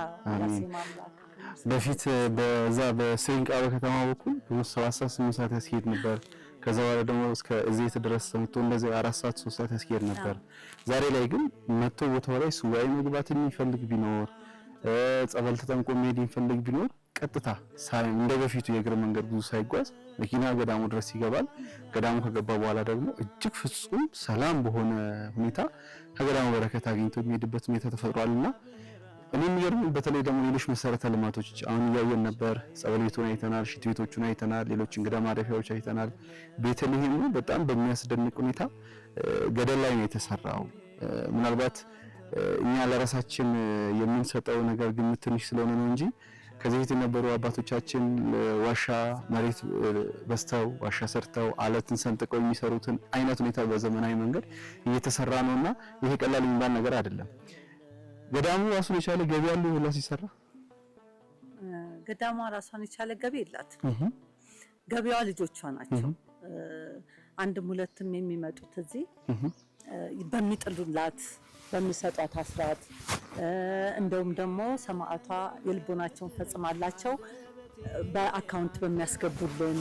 በፊት በዛ በስሪንቃ በከተማ በኩል 7 ሰዓት 8 ሰዓት ያስኬድ ነበር። ከዛ በኋላ ደግሞ እስከ እዚህ ድረስ መጥቶ እንደዚህ 4 ሰዓት 3 ሰዓት ያስኬድ ነበር። ዛሬ ላይ ግን መጥቶ ቦታው ላይ ሱባኤ መግባት የሚፈልግ ቢኖር ጸበል ተጠምቆ መሄድ የሚፈልግ ቢኖር ቀጥታ እንደ በፊቱ የእግር መንገድ ብዙ ሳይጓዝ መኪና ገዳሙ ድረስ ይገባል። ገዳሙ ከገባ በኋላ ደግሞ እጅግ ፍጹም ሰላም በሆነ ሁኔታ ከገዳሙ በረከት አግኝቶ የሚሄድበት ሁኔታ ተፈጥሯልና እኔ የሚገርም በተለይ ደግሞ ሌሎች መሰረተ ልማቶች አሁን እያየን ነበር። ጸበል ቤቱን አይተናል፣ ሽንት ቤቶቹን አይተናል፣ ሌሎች እንግዳ ማረፊያዎች አይተናል። ቤተልሔም በጣም በሚያስደንቅ ሁኔታ ገደል ላይ ነው የተሰራው። ምናልባት እኛ ለራሳችን የምንሰጠው ነገር ግምት ትንሽ ስለሆነ ነው እንጂ ከዚህ በፊት የነበሩ አባቶቻችን ዋሻ መሬት በስተው ዋሻ ሰርተው አለትን ሰንጥቀው የሚሰሩትን አይነት ሁኔታ በዘመናዊ መንገድ እየተሰራ ነውና ይሄ ቀላል የሚባል ነገር አይደለም። ገዳሙ ራሱን የቻለ ገቢ ያለው ሁላ ሲሰራ ገዳሟ ራሷን የቻለ ገቢ የላትም። ገቢዋ ልጆቿ ናቸው። አንድም ሁለትም የሚመጡት እዚህ በሚጥሉላት በሚሰጧት አስራት እንደውም ደግሞ ሰማዕቷ የልቦናቸውን ፈጽማላቸው በአካውንት በሚያስገቡልን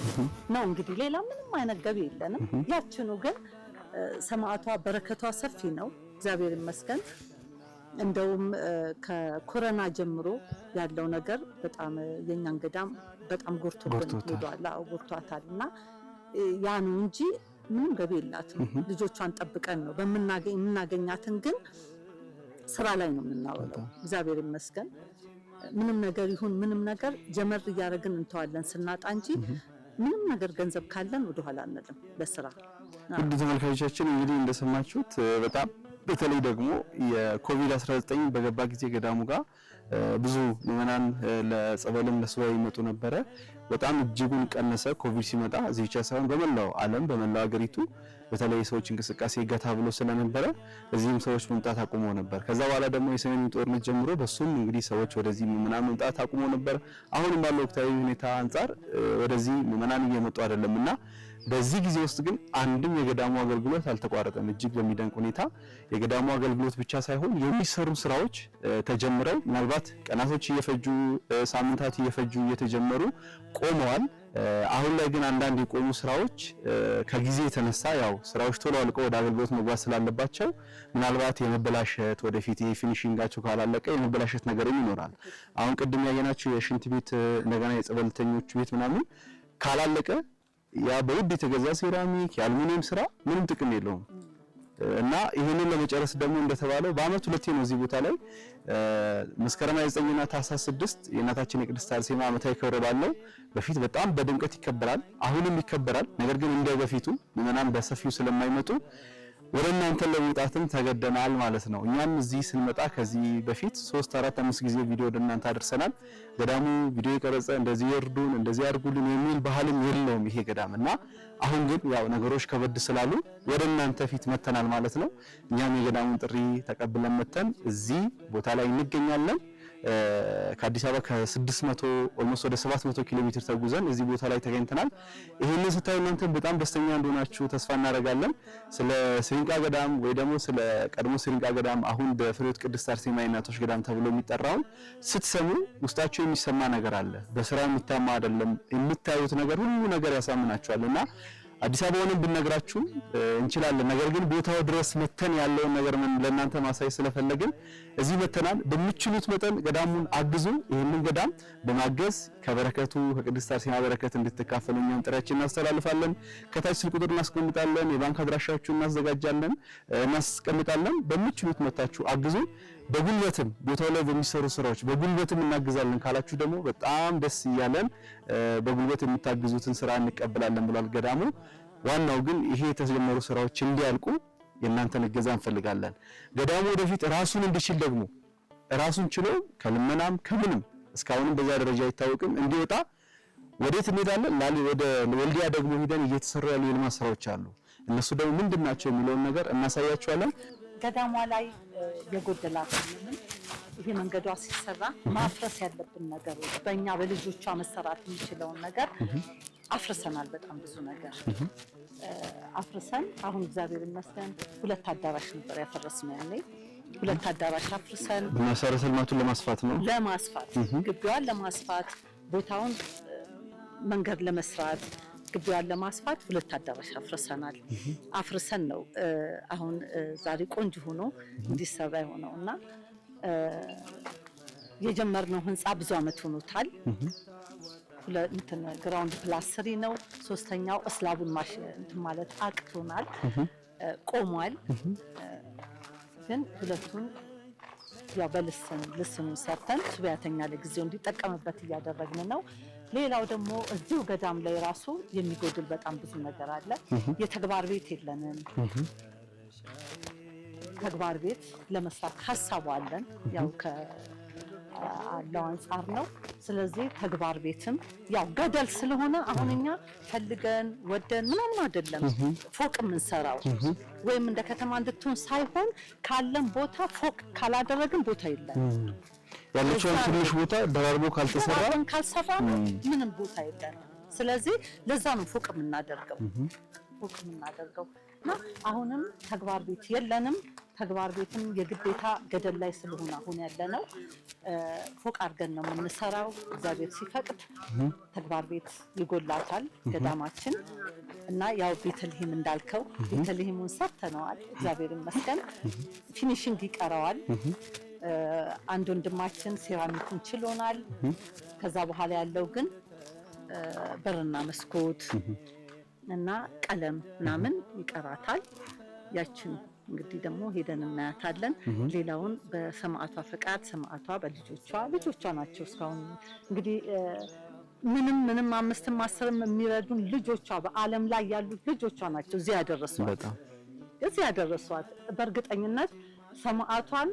ነው። እንግዲህ ሌላ ምንም አይነት ገቢ የለንም። ያችኑ ግን ሰማዕቷ በረከቷ ሰፊ ነው። እግዚአብሔር ይመስገን። እንደውም ከኮሮና ጀምሮ ያለው ነገር በጣም የኛን ገዳም በጣም ጎርቷታል እና ያ ነው እንጂ ምንም ገቢ የላትም። ልጆቿን ጠብቀን ነው የምናገኛትን ግን ስራ ላይ ነው የምናወጣው። እግዚአብሔር ይመስገን። ምንም ነገር ይሁን ምንም ነገር ጀመር እያደረግን እንተዋለን ስናጣ እንጂ ምንም ነገር ገንዘብ ካለን ወደኋላ አንልም ለስራ። ውድ ተመልካቾቻችን እንግዲህ እንደሰማችሁት በጣም በተለይ ደግሞ የኮቪድ-19 በገባ ጊዜ ገዳሙ ጋር ብዙ ምዕመናን ለጸበልም ለሱባኤ ይመጡ ነበረ። በጣም እጅጉን ቀነሰ። ኮቪድ ሲመጣ እዚህ ብቻ ሳይሆን በመላው ዓለም በመላው ሀገሪቱ በተለይ ሰዎች እንቅስቃሴ ገታ ብሎ ስለነበረ እዚህም ሰዎች መምጣት አቁሞ ነበር። ከዛ በኋላ ደግሞ የሰሜኑ ጦርነት ጀምሮ በሱም እንግዲህ ሰዎች ወደዚህ ምዕመናን መምጣት አቁሞ ነበር። አሁንም ባለው ወቅታዊ ሁኔታ አንጻር ወደዚህ ምዕመናን እየመጡ አይደለምና በዚህ ጊዜ ውስጥ ግን አንድም የገዳሙ አገልግሎት አልተቋረጠም። እጅግ በሚደንቅ ሁኔታ የገዳሙ አገልግሎት ብቻ ሳይሆን የሚሰሩ ስራዎች ተጀምረው ምናልባት ቀናቶች እየፈጁ ሳምንታት እየፈጁ እየተጀመሩ ቆመዋል። አሁን ላይ ግን አንዳንድ የቆሙ ስራዎች ከጊዜ የተነሳ ያው ስራዎች ቶሎ አልቀው ወደ አገልግሎት መግባት ስላለባቸው ምናልባት የመበላሸት ወደፊት የፊኒሺንጋቸው ካላለቀ የመበላሸት ነገርም ይኖራል። አሁን ቅድም ያየናቸው የሽንት ቤት እንደገና የጸበልተኞች ቤት ምናምን ካላለቀ ያ በውድ የተገዛ ሴራሚክ የአልሙኒየም ስራ ምንም ጥቅም የለውም እና ይሄንን ለመጨረስ ደግሞ እንደተባለው በአመት ሁለቴ ነው እዚህ ቦታ ላይ መስከረም 9 እና ታህሳስ 6 የእናታችን የቅድስት አርሴማ ዓመታዊ ክብረ በዓል ነው። በፊት በጣም በድምቀት ይከበራል፣ አሁንም ይከበራል። ነገር ግን እንደ በፊቱ ምዕመናን በሰፊው ስለማይመጡ ወደ እናንተ ለመውጣትም ተገደናል ማለት ነው። እኛም እዚህ ስንመጣ ከዚህ በፊት 3 4 5 ጊዜ ቪዲዮ ወደ እናንተ አድርሰናል። ገዳሙ ቪዲዮ የቀረጸ እንደዚህ ይርዱን እንደዚህ ያርጉልን የሚል ባህልም የለውም ይሄ ገዳም እና አሁን ግን ያው ነገሮች ከበድ ስላሉ ወደ እናንተ ፊት መተናል ማለት ነው። እኛም የገዳሙን ጥሪ ተቀብለን መተን እዚህ ቦታ ላይ እንገኛለን። ከአዲስ አበባ ከ600 ኦልሞስት ወደ 700 ኪሎ ሜትር ተጉዘን እዚህ ቦታ ላይ ተገኝተናል። ይሄንን ስታዩ እናንተ በጣም ደስተኛ እንደሆናችሁ ተስፋ እናደርጋለን። ስለ ስሪንቃ ገዳም ወይ ደግሞ ስለ ቀድሞ ስሪንቃ ገዳም አሁን በፍሬሕይወት ቅድስት አርሴማ የእናቶች ገዳም ተብሎ የሚጠራውን ስትሰሙ ውስጣችሁ የሚሰማ ነገር አለ። በስራ የሚታማ አይደለም። የምታዩት ነገር ሁሉ ነገር ያሳምናችኋልና አዲስ አበባ ሆነን ብንነግራችሁ እንችላለን። ነገር ግን ቦታው ድረስ መተን ያለውን ነገር ለእናንተ ማሳይ ስለፈለግን እዚህ መተናል። በሚችሉት መጠን ገዳሙን አግዙ። ይህንን ገዳም በማገዝ ከበረከቱ ከቅድስት አርሴማ በረከት እንድትካፈሉ እኛም ጥሪያችንን እናስተላልፋለን። ከታች ስልክ ቁጥር እናስቀምጣለን፣ የባንክ አድራሻችሁን እናስቀምጣለን። በሚችሉት መታችሁ አግዙ። በጉልበትም ቦታው ላይ በሚሰሩ ስራዎች በጉልበትም እናግዛለን ካላችሁ ደግሞ በጣም ደስ እያለን በጉልበት የምታግዙትን ስራ እንቀበላለን ብሏል ገዳሙ። ዋናው ግን ይሄ የተጀመሩ ስራዎች እንዲያልቁ የእናንተን እገዛ እንፈልጋለን። ገዳሙ ወደፊት ራሱን እንዲችል ደግሞ ራሱን ችሎ ከልመናም ከምንም እስካሁንም በዛ ደረጃ አይታወቅም እንዲወጣ ወዴት እንሄዳለን? ወደ ወልዲያ ደግሞ ሄደን እየተሰሩ ያሉ የልማት ስራዎች አሉ። እነሱ ደግሞ ምንድናቸው የሚለውን ነገር እናሳያቸዋለን። ገዳሟ ላይ የጎደላት ምንም ይሄ መንገዷ ሲሰራ ማፍረስ ያለብን ነገሮች በእኛ በልጆቿ መሰራት የሚችለውን ነገር አፍርሰናል። በጣም ብዙ ነገር አፍርሰን አሁን እግዚአብሔር ይመስገን 2 አዳራሽ ነበር ያፈረስነው ያኔ 2 አዳራሽ አፍርሰን መሰረተ ልማቱን ለማስፋት ነው ግቢዋን ለማስፋት ቦታውን መንገድ ለመስራት ግቢዋን ለማስፋት 2 አዳራሽ አፍርሰናል። አፍርሰን ነው አሁን ዛሬ ቆንጆ ሆኖ እንዲሰራ የሆነውና የጀመርነው ህንጻ ብዙ አመት ሆኖታል። ግራውንድ ፕላስ 3 ነው። 3ኛው እስላቡን ማለት አቅቶናል፣ ቆሟል። ግን ሁለቱን ያው ልስኑን ሰርተን ሱባኤተኛ ለጊዜው እንዲጠቀምበት እያደረግን ነው። ሌላው ደግሞ እዚሁ ገዳም ላይ ራሱ የሚጎድል በጣም ብዙ ነገር አለ። የተግባር ቤት የለንም። ተግባር ቤት ለመስራት ሐሳቡ አለን፣ ያው ከአለው አንፃር ነው። ስለዚህ ተግባር ቤትም ያው ገደል ስለሆነ አሁን እኛ ፈልገን ወደን ምናምን አይደለም ፎቅ የምንሰራው ወይም እንደ ከተማ እንድትሆን ሳይሆን ካለን ቦታ ፎቅ ካላደረግን ቦታ የለም። ያለችውን ትንሽ ቦታ ደራርቦ ካልተሰራ ምንም ቦታ የለም። ስለዚህ ለዛ ነው ፎቅ የምናደርገው እና አሁንም ተግባር ቤት የለንም። ተግባር ቤትም የግዴታ ገደል ላይ ስለሆነ አሁን ያለነው ፎቅ አድርገን ነው የምንሰራው። እግዚአብሔር ሲፈቅድ ተግባር ቤት ይጎላታል ገዳማችን እና ያው ቤተልሔም እንዳልከው ቤተልሔሙን ሰርተነዋል። እግዚአብሔር ይመስገን ፊኒሺንግ ይቀረዋል። አንድ ወንድማችን ሴራሚኩን ችሎናል። ከዛ በኋላ ያለው ግን በርና መስኮት እና ቀለም ምናምን ይቀራታል። ያችን እንግዲህ ደግሞ ሄደን እናያታለን። ሌላውን በሰማዕቷ ፈቃድ ሰማዕቷ ልጆቿ ናቸው እስካሁን እንግዲህ ምንም 5ም 10ም የሚረዱን ልጆቿ በዓለም ላይ ያሉት ልጆቿ ናቸው እዚህ ያደረሷት። በእርግጠኝነት ሰማዕቷን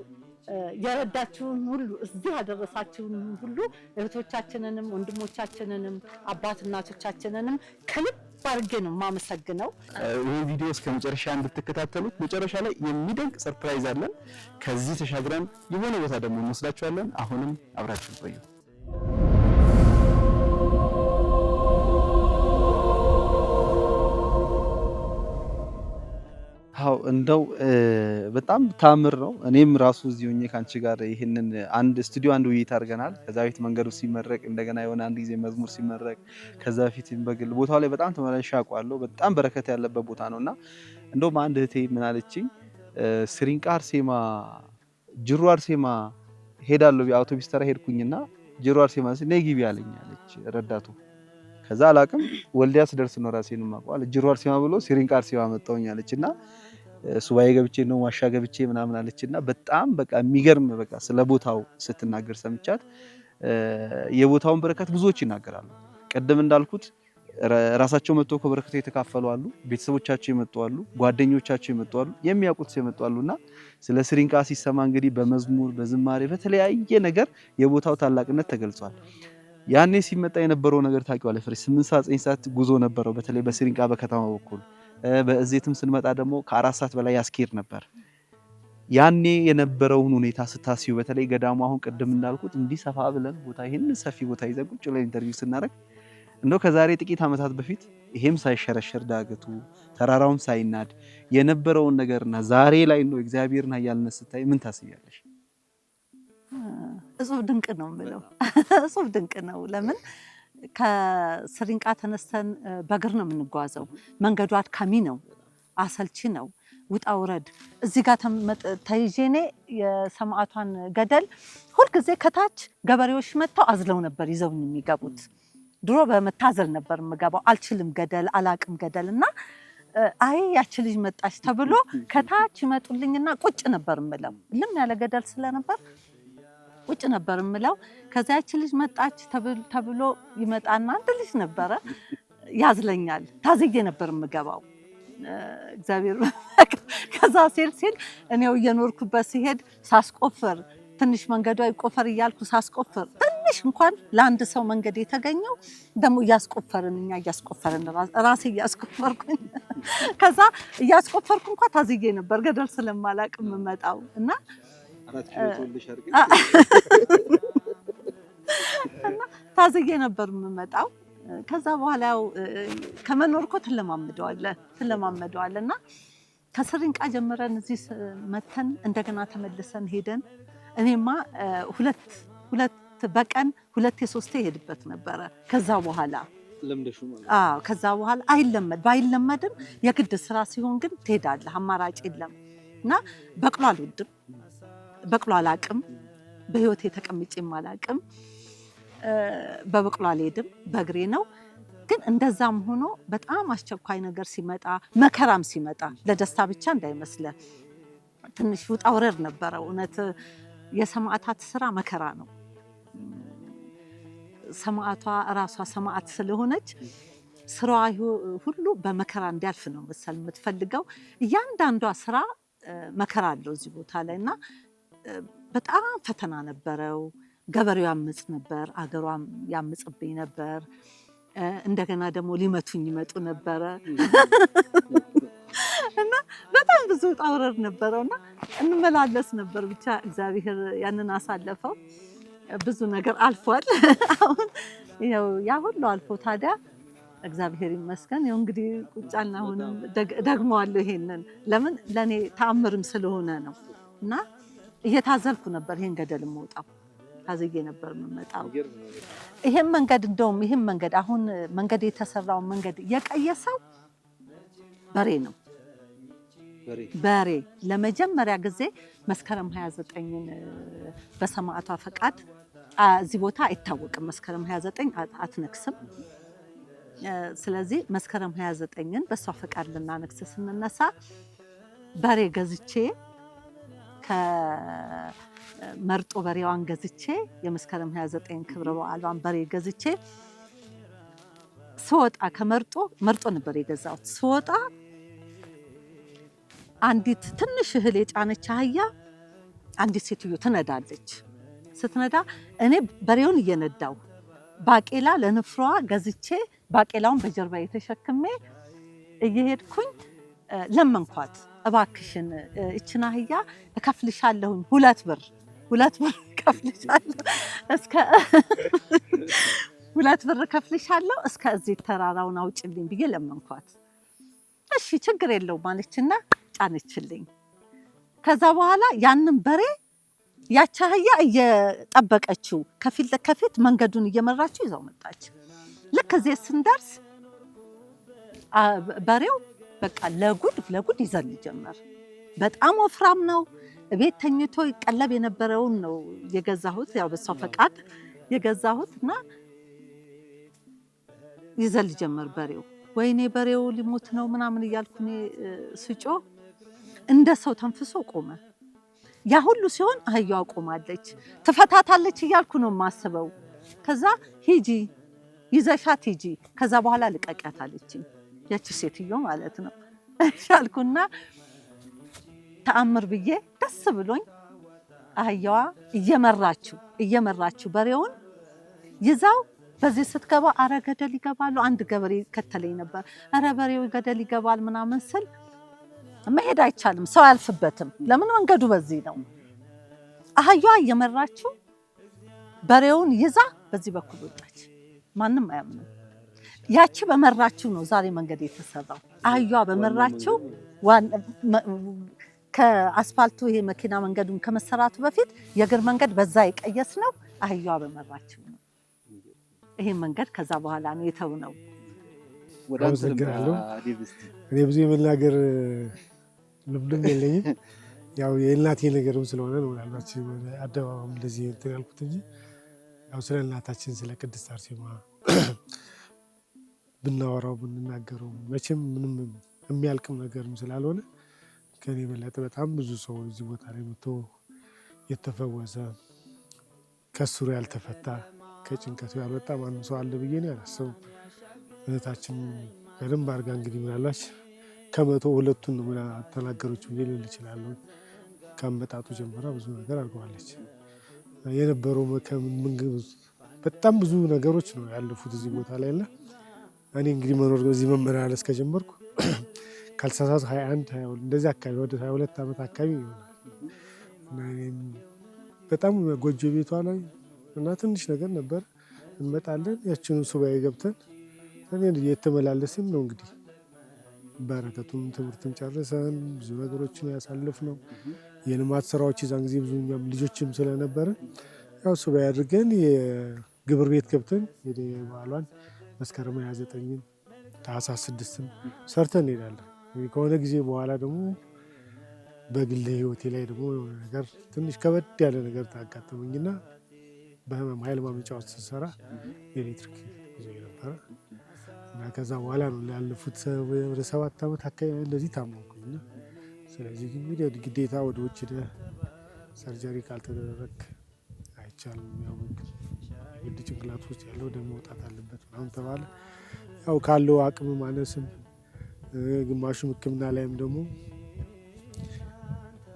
የረዳችሁን ሁሉ እዚህ ያደረሳችሁን ሁሉ እህቶቻችንንም ወንድሞቻችንንም አባት እናቶቻችንንም ከልብ አድርጌ ነው የማመሰግነው። ይህ ቪዲዮ እስከ መጨረሻ እንድትከታተሉት። መጨረሻ ላይ የሚደንቅ ሰርፕራይዝ አለን። ከዚህ ተሻግረን የሆነ ቦታ ደግሞ እንወስዳችኋለን። አሁንም አብራችሁ ቆዩ። አዎ እንደው በጣም ታምር ነው። እኔም ራሱ እዚህ ሆኜ ካንቺ ጋር ይሄንን አንድ ውይይት አድርገናል። ከዛ በፊት መንገዱ ሲመረቅ እንደገና የሆነ አንድ ጊዜ መዝሙር ሲመረቅ ከዛ በፊት በግል ቦታው ላይ በጣም ተመላልሼ አውቃለሁ። በጣም በረከት ያለበት ቦታ ነውና እንደውም አንድ እህቴ ምን አለችኝ፣ ስሪንቃ አርሴማ ጅሩ አርሴማ ሄዳለሁ አውቶቡስ ተራ ሄድኩኝና ጅሩ አርሴማ ነይ ግቢ አለች ረዳቱ። ከዛ አላቅም ወልዲያ ስደርስ ነው ራሴን ማቋል ጅሩ አርሴማ ብሎ ስሪንቃ አርሴማ መጣውኝ አለችና ሱባኤ ገብቼ ነው ዋሻ ገብቼ ምናምን አለችና በጣም በቃ የሚገርም በቃ ስለ ቦታው ስትናገር ሰምቻት የቦታውን በረከት ብዙዎች ይናገራሉ። ቀደም እንዳልኩት ራሳቸው መጥቶ ከበረከቱ የተካፈሉ አሉ፣ ቤተሰቦቻቸው ይመጡ አሉ፣ ጓደኞቻቸው ይመጡ አሉ፣ የሚያውቁት ይመጡ አሉና ስለ ስሪንቃ ሲሰማ እንግዲህ በመዝሙር በዝማሬ በተለያየ ነገር የቦታው ታላቅነት ተገልጿል። ያኔ ሲመጣ የነበረው ነገር ታውቂዋለሽ ፍሬ 8 ሰዓት 9 ሰዓት ጉዞ ነበረው በተለይ በስሪንቃ በከተማ በኩል። በእዜትም ስንመጣ ደግሞ ከ4 ሰዓት በላይ ያስኬድ ነበር። ያኔ የነበረውን ሁኔታ ስታስዩ በተለይ ገዳሙ አሁን ቅድም እንዳልኩት እንዲህ ሰፋ ብለን ቦታ ይሄን ሰፊ ቦታ ይዘን ቁጭ ብለን ኢንተርቪው ስናደርግ እንደው ከዛሬ ጥቂት ዓመታት በፊት ይሄም ሳይሸረሸር ዳገቱ ተራራውም ሳይናድ የነበረውን ነገርና ዛሬ ላይ ነው እግዚአብሔርን ኃያልነት ስታይ ምን ታስቢያለሽ? እጹብ ድንቅ ነው የምለው። እጹብ ድንቅ ነው። ለምን ከስሪንቃ ተነስተን በእግር ነው የምንጓዘው። መንገዱ አድካሚ ነው፣ አሰልቺ ነው፣ ውጣ ውረድ። እዚህ ጋር ተይዤ እኔ የሰማዕቷን ገደል ሁልጊዜ ከታች ገበሬዎች መጥተው አዝለው ነበር ይዘውኝ የሚገቡት። ድሮ በመታዘል ነበር የምገባው። አልችልም ገደል፣ አላቅም ገደል እና አይ ያቺ ልጅ መጣች ተብሎ ከታች ይመጡልኝና ቁጭ ነበር የምለው። ልም ያለ ገደል ስለነበር ቁጭ ነበር የምለው። ከዛ ያቺ ልጅ መጣች ተብሎ ይመጣና አንድ ልጅ ነበረ ያዝለኛል። ታዝዬ ነበር የምገባው። እግዚአብሔር ከዛ ሲል እኔው እየኖርኩበት ሲሄድ ሳስቆፍር ትንሽ መንገዱ አይቆፈር እያልኩ ሳስቆፍር ትንሽ እንኳን ለአንድ ሰው መንገድ የተገኘው ደግሞ እያስቆፈርን እኛ እያስቆፈርን ራሴ እያስቆፈርኩኝ ከዛ እያስቆፈርኩ እንኳን ታዝዬ ነበር ገደል ስለማላቅ የምመጣው እና ታዝዬ ነበር የምመጣው። ከዛ በኋላ ያው ከመኖር እኮ ትለማመደዋለህ እና ከስሪንቃ ጀምረን እዚህ መተን እንደገና ተመልሰን ሄደን እኔማ ሁለት በቀን 2-3 ሄድበት ነበረ። ከዛ በኋላ ለምደሹ ማለት ከዛ በኋላ ባይለመድም የግድ ስራ ሲሆን ግን ትሄዳለህ፣ አማራጭ የለም እና በቅሎ አልወድም፣ በቅሎ አላቅም፣ በህይወቴ ተቀምጬም አላቅም። በበቅሎ አልሄድም፣ በእግሬ ነው። ግን እንደዛም ሆኖ በጣም አስቸኳይ ነገር ሲመጣ መከራም ሲመጣ ለደስታ ብቻ እንዳይመስለ ትንሽ ውጣ ውረድ ነበረው። እውነት የሰማዕታት ስራ መከራ ነው። ሰማዕቷ ራሷ ሰማዕት ስለሆነች ስራዋ ሁሉ በመከራ እንዲያልፍ ነው መሰል የምትፈልገው። እያንዳንዷ ስራ መከራ አለው እዚህ ቦታ ላይ እና በጣም ፈተና ነበረው። ገበሬው ያምጽ ነበር፣ አገሯም ያምጽብኝ ነበር። እንደገና ደግሞ ሊመቱኝ ይመጡ ነበረ እና በጣም ብዙ ውጣ ውረድ ነበረውና እንመላለስ ነበር። ብቻ እግዚአብሔር ያንን አሳለፈው። ብዙ ነገር አልፏል። አሁን ያ ሁሉ አልፎ ታዲያ እግዚአብሔር ይመስገን ይኸው እንግዲህ ቁጫና አሁን ደግመዋለሁ። ይሄንን ለምን ለኔ ተአምርም ስለሆነ ነው እና እየታዘልኩ ነበር ይሄን ገደል የምወጣው። ታዝዬ ነበር የምመጣው። ይሄን መንገድ እንደውም ይሄን መንገድ አሁን መንገድ የተሰራው መንገድ የቀየሰው በሬ ነው። በሬ ለመጀመሪያ ጊዜ መስከረም 29ን በሰማዕቷ ፈቃድ እዚህ ቦታ አይታወቅም። መስከረም 29 አትነክስም። ስለዚህ መስከረም 29ን በሷ ፈቃድ ልናነክስ ስንነሳ በሬ ገዝቼ ከመርጦ በሬዋን ገዝቼ የመስከረም 29 ክብረ በዓሏን በሬ ገዝቼ ስወጣ መርጦ ነበር የገዛሁት። ስወጣ አንዲት ትንሽ እህል የጫነች አህያ አንዲት ሴትዮ ትነዳለች። ስትነዳ እኔ በሬውን እየነዳው ባቄላ ለንፍሯ ገዝቼ ባቄላውን በጀርባ የተሸክሜ እየሄድኩኝ ለመንኳት። እባክሽን እችን አህያ እከፍልሻለሁኝ 2 ብር እከፍልሻለሁ እስከ 2 ብር እከፍልሻለሁ እስከ እዚህ ተራራውን አውጭልኝ ብዬ ለመንኳት። እሺ ችግር የለውም ማለችና ጫነችልኝ። ከዛ በኋላ ያንን በሬ ያቺ አህያ እየጠበቀችው ከፊት መንገዱን እየመራችው ይዘው መጣች። ልክ እዚህ ስንደርስ በሬው በቃ ለጉድ ይዘል ጀመር። በጣም ወፍራም ነው። ቤት ተኝቶ ይቀለብ የነበረውን ነው የገዛሁት፣ ያው በሷ ፈቃድ የገዛሁት እና ይዘል ጀመር በሬው። ወይኔ በሬው ሊሞት ነው ምናምን እያልኩ እኔ ስጮ እንደ ሰው ተንፍሶ ቆመ። ያ ሁሉ ሲሆን አህያዋ ቆማለች። ትፈታታለች እያልኩ ነው የማስበው። ከዛ ሂጂ ይዘሻት ሂጂ፣ ከዛ በኋላ ልቀቂያት አለችኝ። ያቺ ሴትዮ ማለት ነው። እሺ አልኩና ተአምር ብዬ ደስ ብሎኝ አህያዋ እየመራችው በሬውን ይዛው በዚህ ስትገባ አረ ገደል ይገባሉ። አንድ ገበሬ ከተለኝ ነበር። አረ በሬው ገደል ይገባል ምናምን ስል መሄድ አይቻልም፣ ሰው አያልፍበትም። ለምን መንገዱ በዚህ ነው። አህያዋ እየመራችው በሬውን ይዛ በዚህ በኩል ወጣች። ማንም አያምንም። ያቺ በመራችው ነው ዛሬ መንገድ የተሰራው። አህያዋ በመራችው ከአስፋልቱ ይሄ መኪና መንገዱን ከመሰራቱ በፊት የእግር መንገድ በዛ የቀየስ ነው አህያዋ በመራችው ነው። ይሄ መንገድ ከዛ በኋላ ነው የተውነው። አመሰግናለሁ። እኔ ብዙ የመናገር ልምድም የለኝም። ያው የእናቴ ነገርም ስለሆነ ነው ምናልባት አደባባም እንደዚህ እንትን ያልኩት እንጂ ያው ስለ እናታችን ስለ ቅድስት አርሴማ ብናወራው ብንናገረው መቼም ምንም የሚያልቅም ነገርም ስላልሆነ ከኔ የበለጠ በጣም ብዙ ሰው እዚህ ቦታ ላይ መጥቶ የተፈወሰ ከስሩ ያልተፈታ ከጭንቀቱ ያልወጣ ማንም ሰው አለ ብዬ ነው ያላሰብም። እህታችን በደንብ አድርጋ እንግዲህ ምናልባት ከመቶ ሁለቱን ነው ተናገሮች ብዬ ልል እችላለሁ። ከአመጣጡ ጀምራ ብዙ ነገር አድርገዋለች። የነበረው በጣም ብዙ ነገሮች ነው ያለፉት እዚህ ቦታ ላይ እና እኔ እንግዲህ መኖር በዚህ መመላለስ ከጀመርኩ ካልተሳሳትኩ 21 22 እንደዚህ አካባቢ ወደ 22 ዓመት አካባቢ ይሆናል። በጣም ጎጆ ቤቷ ላይ እና ትንሽ ነገር ነበር። እንመጣለን ያችኑ ሱባኤ ገብተን እኔ እየተመላለስን ነው እንግዲህ በረከቱም ትምህርትም ጨርሰን ብዙ ነገሮችን ያሳለፍነው። የልማት ስራዎች ይዛን ጊዜ ብዙ እኛም ልጆችም ስለነበረ ያው ሱባኤ አድርገን የግብር ቤት ገብተን በዓሏን መስከረም 29ን ታኅሳስ 6ን ሰርተን እንሄዳለን። ከሆነ ጊዜ በኋላ ደግሞ በግል ህይወቴ ላይ ደግሞ የሆነ ነገር ትንሽ ከበድ ያለ ነገር ታጋጠመኝና በህመም ኃይል ማመንጫዎች ስሰራ ኤሌክትሪክ ይዞ ነበረ እና ከዛ በኋላ ነው ያለፉት ወደ 7 ዓመት አካባቢ እንደዚህ ታመምኩኝና ስለዚህ እንግዲህ ግዴታ ወደ ውጭ ሰርጀሪ ካልተደረገ አይቻልም። ያው ግድ ጭንቅላት ውስጥ ያለው ደም መውጣት አለበት ምናምን ተባለ። ያው ካለው አቅም ማነስም ግማሹም ሕክምና ላይም ደግሞ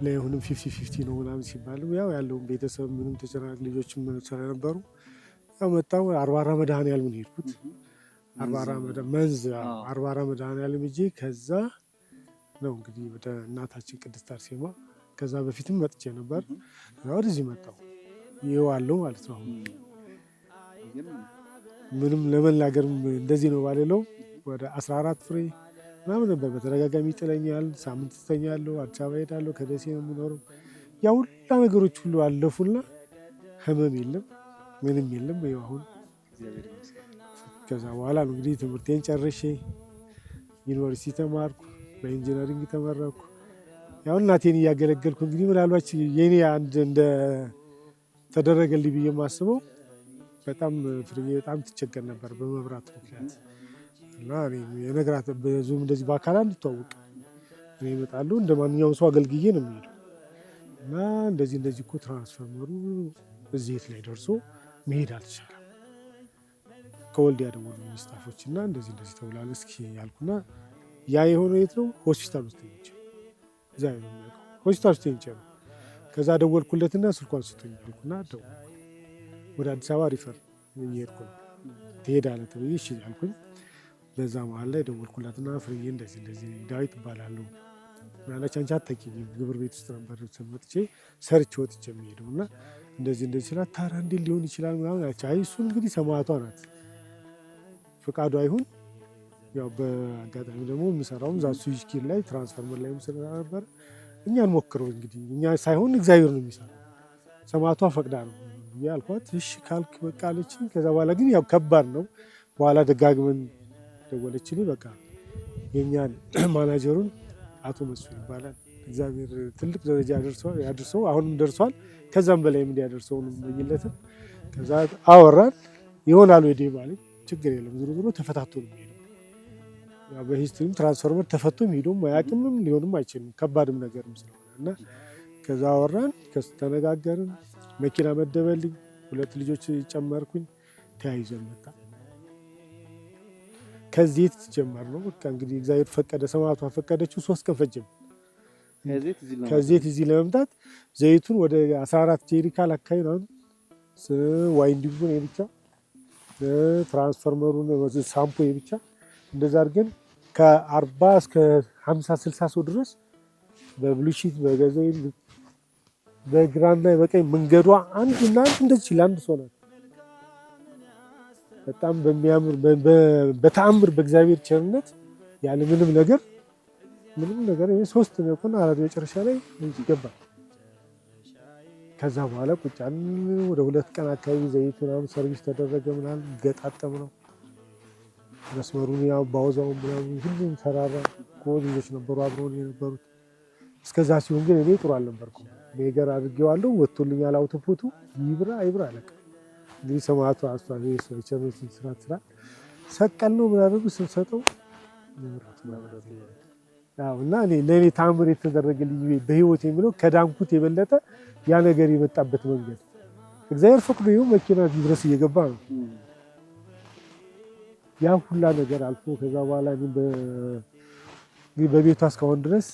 ለይሁንም 50-50 ነው ምናምን ሲባል ያው ያለውን ቤተሰብ ምንም ተጨናቅ ልጆችም ስለነበሩ ያው መጣው 40 መድኃኔዓለም ምን ሄድኩት 40 መንዝ 40 መድኃኔዓለም እጄ ከዛ ነው እንግዲህ ወደ እናታችን ቅድስት አርሴማ ከዛ በፊትም መጥቼ ነበር። ወደዚህ መጣው ይዋለው ማለት ነው። ምንም ለመናገርም እንደዚህ ነው ባለው ወደ 14 ፍሬ ምናምን ነበር በተደጋጋሚ ይጥለኛል። ሳምንት ተኛለሁ፣ አዲስ አበባ ሄዳለሁ፣ ከደሴ ነው የምኖረው። ያው ሁላ ነገሮች ሁሉ አለፉና ህመም የለም ምንም የለም። ይኸው አሁን ከዛ በኋላ ነው እንግዲህ ትምህርቴን ጨርሼ ዩኒቨርሲቲ ተማርኩ፣ በኢንጂነሪንግ ተመረኩ። ያው እናቴን እያገለገልኩ እንግዲህ ምናልባት የኔ አንድ እንደ ተደረገልኝ ብዬ የማስበው በጣም ፍርዬ በጣም ትቸገር ነበር በመብራት ምክንያት እና እኔ የነገራት ብዙም እንደዚህ በአካል አንተዋወቅ እኔ እመጣለሁ እንደ ማንኛውም ሰው አገልግዬ ነው የሚሄደው እና እንደዚህ እኮ ትራንስፈርመሩ እዚህ ላይ ደርሶ መሄድ አልቻለም። ከወልዲያ ደወሉ ስታፎች እና እንደዚህ ተብሏል እስኪ ያልኩና ያ የሆነው የት ነው ሆስፒታል ውስጥ ነው እዛ ነው ሆስፒታል ውስጥ ነው። ከዛ ደወልኩለትና ስልኳን ስጡኝ አልኩና ደወልኩ። ወደ አዲስ አበባ ሪፈር እየሄድኩ ነው ትሄዳለህ ተብዬ እሺ አልኩኝ። በዛ መሀል ላይ ደወልኩላትና ፍሬዬ እንደዚህ ዳዊት እባላለሁ ማለት አንቺ አትተኪኝም ግብር ቤት ውስጥ ነበር መጥቼ ሰርቼ ወጥቼ የሚሄደው እና እንደዚህ ስላት ታዲያ እንዴት ሊሆን ይችላል ምናምን አለች። አይ እሱን እንግዲህ ሰማዕቷ ናት ፈቃዱ አይሁን። ያው በአጋጣሚ ደግሞ የምሰራውም ዛ ስዊች ኪር ላይ ትራንስፈርመር ላይ ምሰራ ነበር። እኛ እንሞክረው እንግዲህ እኛ ሳይሆን እግዚአብሔር ነው የሚሰራው ሰማዕቷ ፈቅዳ ነው ያልኳት። እሺ ካልክ በቃ አለችኝ። ከዛ በኋላ ግን ያው ከባድ ነው። በኋላ ደጋግመን ደወለችልኝ። በቃ የኛን ማናጀሩን አቶ መስፍን ይባላል እግዚአብሔር ትልቅ ደረጃ ያደርሰው አሁንም ደርሷል። ከዛም በላይ እንዲያደርሰው ነው የምመኝለትም። ከዛ አወራን ይሆናል ወይ ማለት ችግር የለም ዞሮ ተፈታቶ ነው የሚሄደው። ያው በሂስትሪም ትራንስፈርመር ተፈቶ የሚሄደው ማያቅምም ሊሆንም አይችልም ከባድም ነገርም ስለሆነ እና ከዛ አወራን ተነጋገርን። መኪና መደበልኝ 2 ልጆች ጨመርኩኝ ተያይዘን መጣ። ከዚህ ተጀመር ነው በቃ እንግዲህ እግዚአብሔር ፈቀደ ሰማዕቷ ፈቀደችው 3 ቀን ፈጀም። ከዚህ እዚህ ለመምጣት ዘይቱን ወደ 14 ጄሪካል አካባቢ ነው ዋይንዲንጉን የብቻ ትራንስፈርመሩን ሳምፖ የብቻ እንደዛ አድርገን ከ40 እስከ 50 60 ሰው ድረስ በብሉሺት በገዘይ በግራና በቀኝ መንገዷ አንድና አንድ እንደዚህ ለአንድ ሰው ናት። በጣም በሚያምር በተአምር በእግዚአብሔር ቸርነት ያለ ምንም ነገር ሶስት ነው አራት መጨረሻ ላይ ይገባል። ከዛ በኋላ ቁጫን ወደ 2 ቀን አካባቢ ዘይት ምናምን ሰርቪስ ተደረገ ምናምን ገጣጠም ነው መስመሩን ያው ባውዛው ምናምን ሁሉም ተራራ ኮዲዎች ነበሩ አብረውን የነበሩት። እስከዛ ሲሆን ግን እኔ ጥሩ አልነበርኩም። ነገር አድርጌዋለሁ ወጥቶልኛል። አውቶፑቱ ይብራ አለቀ። እንግዲህ ሰማዕቱ አስተዋይ ሰዎችን ስራ ሰቀል ነው ምናምን ስንሰጠው እና ለኔ ታምር የተደረገልኝ በህይወት የሚለው ከዳንኩት የበለጠ ያ ነገር የመጣበት መንገድ እግዚአብሔር ፈቅዶ ይሁን መኪና ድረስ እየገባ ነው። ያ ሁላ ነገር አልፎ ከዛ በኋላ በቤቷ እስካሁን ድረስ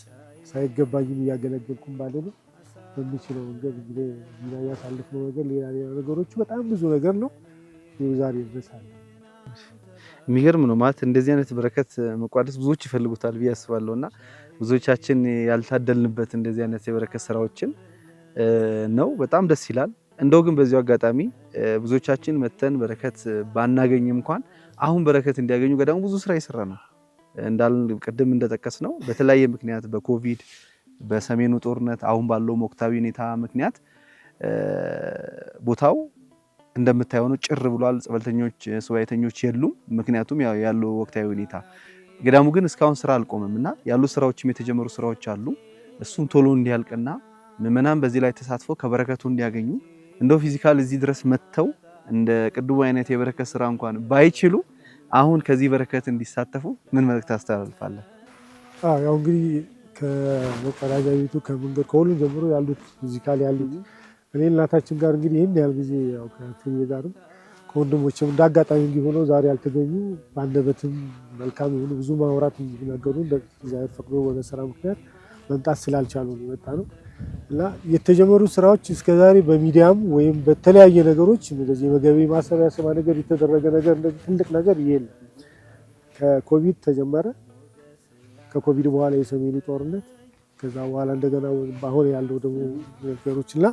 ሳይገባኝ እያገለገልኩም ባለው በሚችለው መንገድ እንግዲህ ያሳለፍነው ነገር ሌላ ነገሮች በጣም ብዙ ነገር ነው። ዛሬ ድረስ አለ። የሚገርም ነው ማለት እንደዚህ አይነት በረከት መቋደስ ብዙዎች ይፈልጉታል ብዬ አስባለሁና ብዙዎቻችን ያልታደልንበት እንደዚህ አይነት የበረከት ስራዎችን ነው። በጣም ደስ ይላል። እንደው ግን በዚሁ አጋጣሚ ብዙዎቻችን መተን በረከት ባናገኝ እንኳን አሁን በረከት እንዲያገኙ ገዳሙ ብዙ ስራ ይሰራ ነው። ቅድም እንደጠቀስ ነው በተለያየ ምክንያት በኮቪድ በሰሜኑ ጦርነት አሁን ባለው ወቅታዊ ሁኔታ ምክንያት ቦታው እንደምታየው ነው ጭር ብሏል። ጸበልተኞች ሱባኤተኞች የሉም። ምክንያቱም ያለው ወቅታዊ ሁኔታ ገዳሙ ግን እስካሁን ስራ አልቆመምና ያሉ ስራዎችም የተጀመሩ ስራዎች አሉ። እሱም ቶሎ እንዲያልቅና ምዕመናን በዚህ ላይ ተሳትፎ ከበረከቱ እንዲያገኙ እንደው ፊዚካል እዚህ ድረስ መጥተው እንደ ቅድሙ አይነት የበረከት ስራ እንኳን ባይችሉ አሁን ከዚህ በረከት እንዲሳተፉ ምን መልእክት አስተላልፋለህ? ያው እንግዲህ ከመጸዳጃ ቤቱ ከመንገድ ከሁሉም ጀምሮ ያሉት ፊዚካል ያሉት እኔ እናታችን ጋር እንግዲህ ይህን ያህል ጊዜ ያው ከፍሬ ጋርም ከወንድሞችም እንዳጋጣሚ እንዲሆነው ዛሬ ያልተገኙ ባንደበትም መልካም የሆኑ ብዙ ማውራት እንዲናገሩ እግዚአብሔር ፈቅዶ ወደ ስራ ምክንያት መምጣት ስላልቻሉ ነው የመጣ ነው እና የተጀመሩ ስራዎች እስከዛሬ በሚዲያም ወይም በተለያየ ነገሮች እንደዚህ የገቢ ማሰባሰቢያ ነገር የተደረገ ነገር እንደዚህ ትልቅ ነገር የለም። ከኮቪድ ተጀመረ። ከኮቪድ በኋላ የሰሜኑ ጦርነት ከዛ በኋላ እንደገና አሁን ያለው ደግሞ ነገሮችና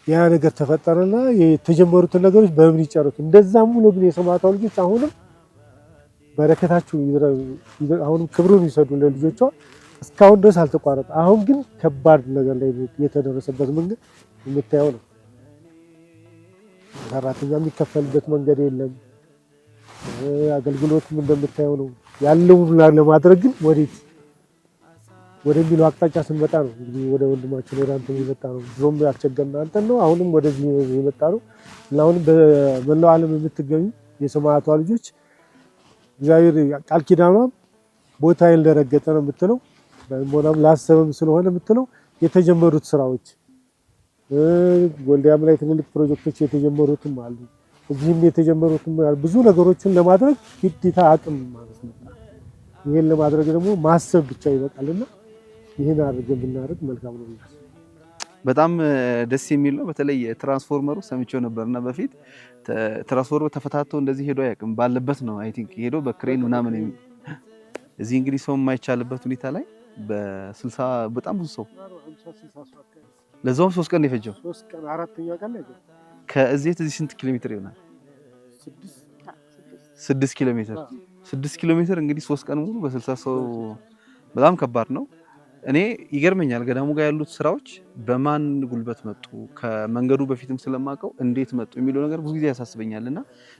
ያ ነገር ተፈጠረና የተጀመሩትን ነገሮች በምን ይጨርሱ። እንደዛም ሁሉ ግን የሰማዕታው ልጆች አሁንም በረከታቸው አሁንም ክብሩን ይሰዱ ለልጆቿ እስካሁን ድረስ አልተቋረጠ። አሁን ግን ከባድ ነገር ላይ የተደረሰበት መንገድ የምታየው ነው። ሰራተኛ የሚከፈልበት መንገድ የለም። አገልግሎትም እንደምታየው ነው ያለው ለማድረግ ግን ወደሚለው አቅጣጫ ስንመጣ ነው እንግዲህ ወደ ወንድማችን ወደ አንተ የመጣ ነው። ድሮም ያስቸገርና አንተን ነው። አሁንም ወደዚህ የመጣ ነው እና አሁንም በመላው ዓለም የምትገኙ የሰማዕቷ ልጆች እግዚአብሔር ቃል ኪዳኗም ቦታ ያልደረገጠ ነው የምትለው በሞናም ላሰበም ስለሆነ የምትለው የተጀመሩት ስራዎች ጎልዲያም ላይ ትልልቅ ፕሮጀክቶች የተጀመሩትም አሉ። እዚህም የተጀመሩትም ብዙ ነገሮችን ለማድረግ ግዴታ አቅም ማለት ነው። ይሄን ለማድረግ ደግሞ ማሰብ ብቻ ይበቃልና ይሄን አድርገን ብናደርግ መልካም ነው። በጣም ደስ የሚል ነው። በተለይ ትራንስፎርመሩ ሰምቼው ነበርና በፊት ትራንስፎርመሩ ተፈታቶ እንደዚህ ሄዶ አያውቅም። ባለበት ነው አይ ቲንክ ሄዶ በክሬን ምናምን እዚህ እንግዲህ ሰው የማይቻልበት ሁኔታ ላይ በ60 በጣም ብዙ ሰው ለዛውም 3 ቀን የፈጀው 3 ቀን 4ኛ ቀን ላይ ከዚህ ስንት ኪሎ ሜትር ይሆናል? 6 ኪሎ ሜትር 6 ኪሎ ሜትር እንግዲህ 3 ቀን ሙሉ በ60 ሰው በጣም ከባድ ነው። እኔ ይገርመኛል ገዳሙ ጋር ያሉት ስራዎች በማን ጉልበት መጡ፣ ከመንገዱ በፊትም ስለማቀው እንዴት መጡ የሚለው ነገር ብዙ ጊዜ ያሳስበኛልና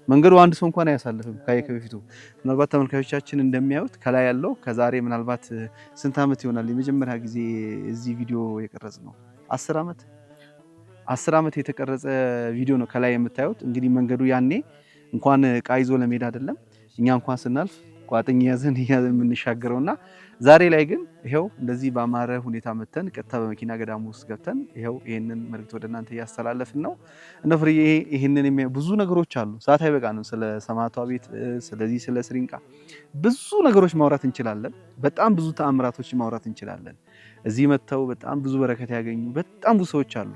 መንገዱ አንድ ሰው እንኳን አያሳልፍም። ከበፊቱ ምናልባት ተመልካቾቻችን እንደሚያዩት ከላይ ያለው ከዛሬ ምናልባት ስንት ዓመት ይሆናል የመጀመሪያ ጊዜ እዚህ ቪዲዮ የቀረጽ ነው? 10 ዓመት የተቀረጸ ቪዲዮ ነው ከላይ የምታዩት። እንግዲህ መንገዱ ያኔ እንኳን ዕቃ ይዞ ለመሄድ አይደለም እኛ እንኳን ስናልፍ ቋጥኝ ያዘን የምንሻገረውና ዛሬ ላይ ግን ይሄው እንደዚህ በአማረ ሁኔታ መተን ቀጥታ በመኪና ገዳሙ ውስጥ ገብተን ይሄው ይሄንን መልእክት ወደ እናንተ እያስተላለፍን ነው። እነ ፍሬ ይሄንን ብዙ ነገሮች አሉ፣ ሰዓት አይበቃንም። ስለ ሰማዕቷ ቤት፣ ስለዚህ ስለ ስሪንቃ ብዙ ነገሮች ማውራት እንችላለን። በጣም ብዙ ተአምራቶች ማውራት እንችላለን። እዚህ መተው በጣም ብዙ በረከት ያገኙ በጣም ብዙ ሰዎች አሉ።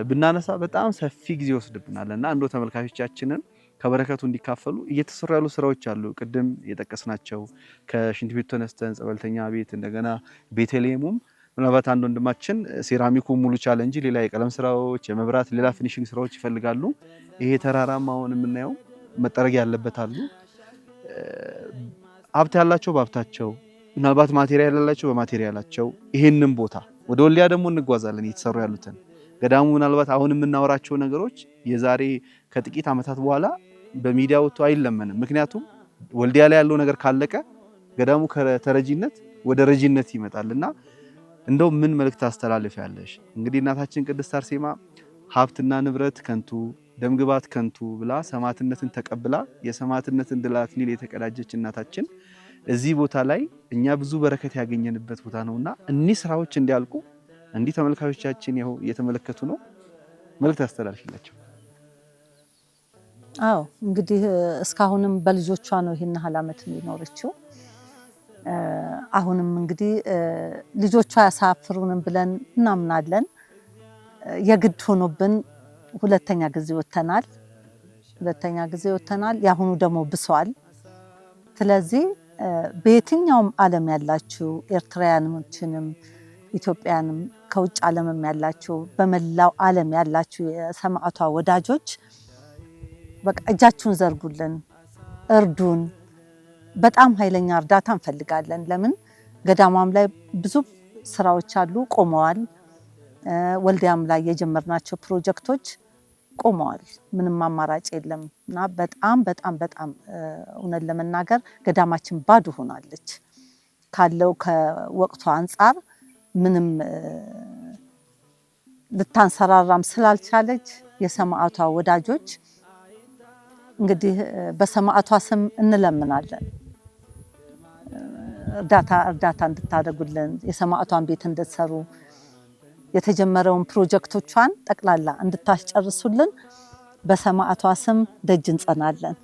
ብናነሳ በጣም ሰፊ ጊዜ ይወስድብናልና እንደው ተመልካቾቻችንን ከበረከቱ እንዲካፈሉ እየተሰሩ ያሉ ስራዎች አሉ። ቅድም የጠቀስናቸው ከሽንት ቤት ተነስተን ጸበልተኛ ቤት እንደገና ቤተልሔሙም ምናልባት አንድ ወንድማችን ሴራሚኩ ሙሉ ቻለ እንጂ ሌላ የቀለም ስራዎች፣ የመብራት ሌላ ፊኒሺንግ ስራዎች ይፈልጋሉ። ይሄ ተራራማውን የምናየው መጠረግ ያለበት አሉ። ሀብት ያላቸው በሀብታቸው፣ ምናልባት ማቴሪያል ያላቸው በማቴሪያላቸው ይሄንን ቦታ ወደ ወልዲያ ደግሞ እንጓዛለን እየተሰሩ ያሉትን ገዳሙ ምናልባት አሁን የምናወራቸው ነገሮች የዛሬ ከጥቂት ዓመታት በኋላ በሚዲያ ወጥቶ አይለመንም። ምክንያቱም ወልዲያ ላይ ያለው ነገር ካለቀ ገዳሙ ከተረጂነት ወደ ረጂነት ይመጣልና እንደው ምን መልእክት አስተላልፊያለሽ? እንግዲህ እናታችን ቅድስት አርሴማ ሀብትና ንብረት ከንቱ ደምግባት ከንቱ ብላ ሰማዕትነትን ተቀብላ የሰማዕትነትን ድል አክሊል የተቀዳጀች እናታችን እዚህ ቦታ ላይ እኛ ብዙ በረከት ያገኘንበት ቦታ ነውና እኒህ ስራዎች እንዲያልቁ እንዲህ ተመልካቾቻችን ይኸው እየተመለከቱ ነው። መልእክት አስተላልፊላቸው። አዎ እንግዲህ እስካሁንም በልጆቿ ነው ይሄን ዓመት የሚኖረችው። አሁንም እንግዲህ ልጆቿ ያሳፍሩንም ብለን እናምናለን። የግድ ሆኖብን ሁለተኛ ጊዜ ወተናል። ያሁኑ ደግሞ ብሷል። ስለዚህ በየትኛውም ዓለም ያላችሁ ኤርትራውያኖችንም ኢትዮጵያንም ከውጭ ዓለምም ያላችሁ በመላው ዓለም ያላችሁ የሰማዕቷ ወዳጆች በቃ እጃችሁን ዘርጉልን፣ እርዱን። በጣም ኃይለኛ እርዳታ እንፈልጋለን። ለምን ገዳሟም ላይ ብዙ ስራዎች አሉ፣ ቆመዋል። ወልዲያም ላይ የጀመርናቸው ፕሮጀክቶች ቆመዋል። ምንም አማራጭ የለም እና በጣም እውነት ለመናገር ገዳማችን ባዶ ሆናለች። ካለው ከወቅቱ አንጻር ምንም ልታንሰራራም ስላልቻለች የሰማዕቷ ወዳጆች እንግዲህ በሰማዕቷ ስም እንለምናለን። እርዳታ እንድታደርጉልን፣ የሰማዕቷን ቤት እንድትሰሩ፣ የተጀመረውን ፕሮጀክቶቿን ጠቅላላ እንድታስጨርሱልን በሰማዕቷ ስም ደጅ እንጸናለን።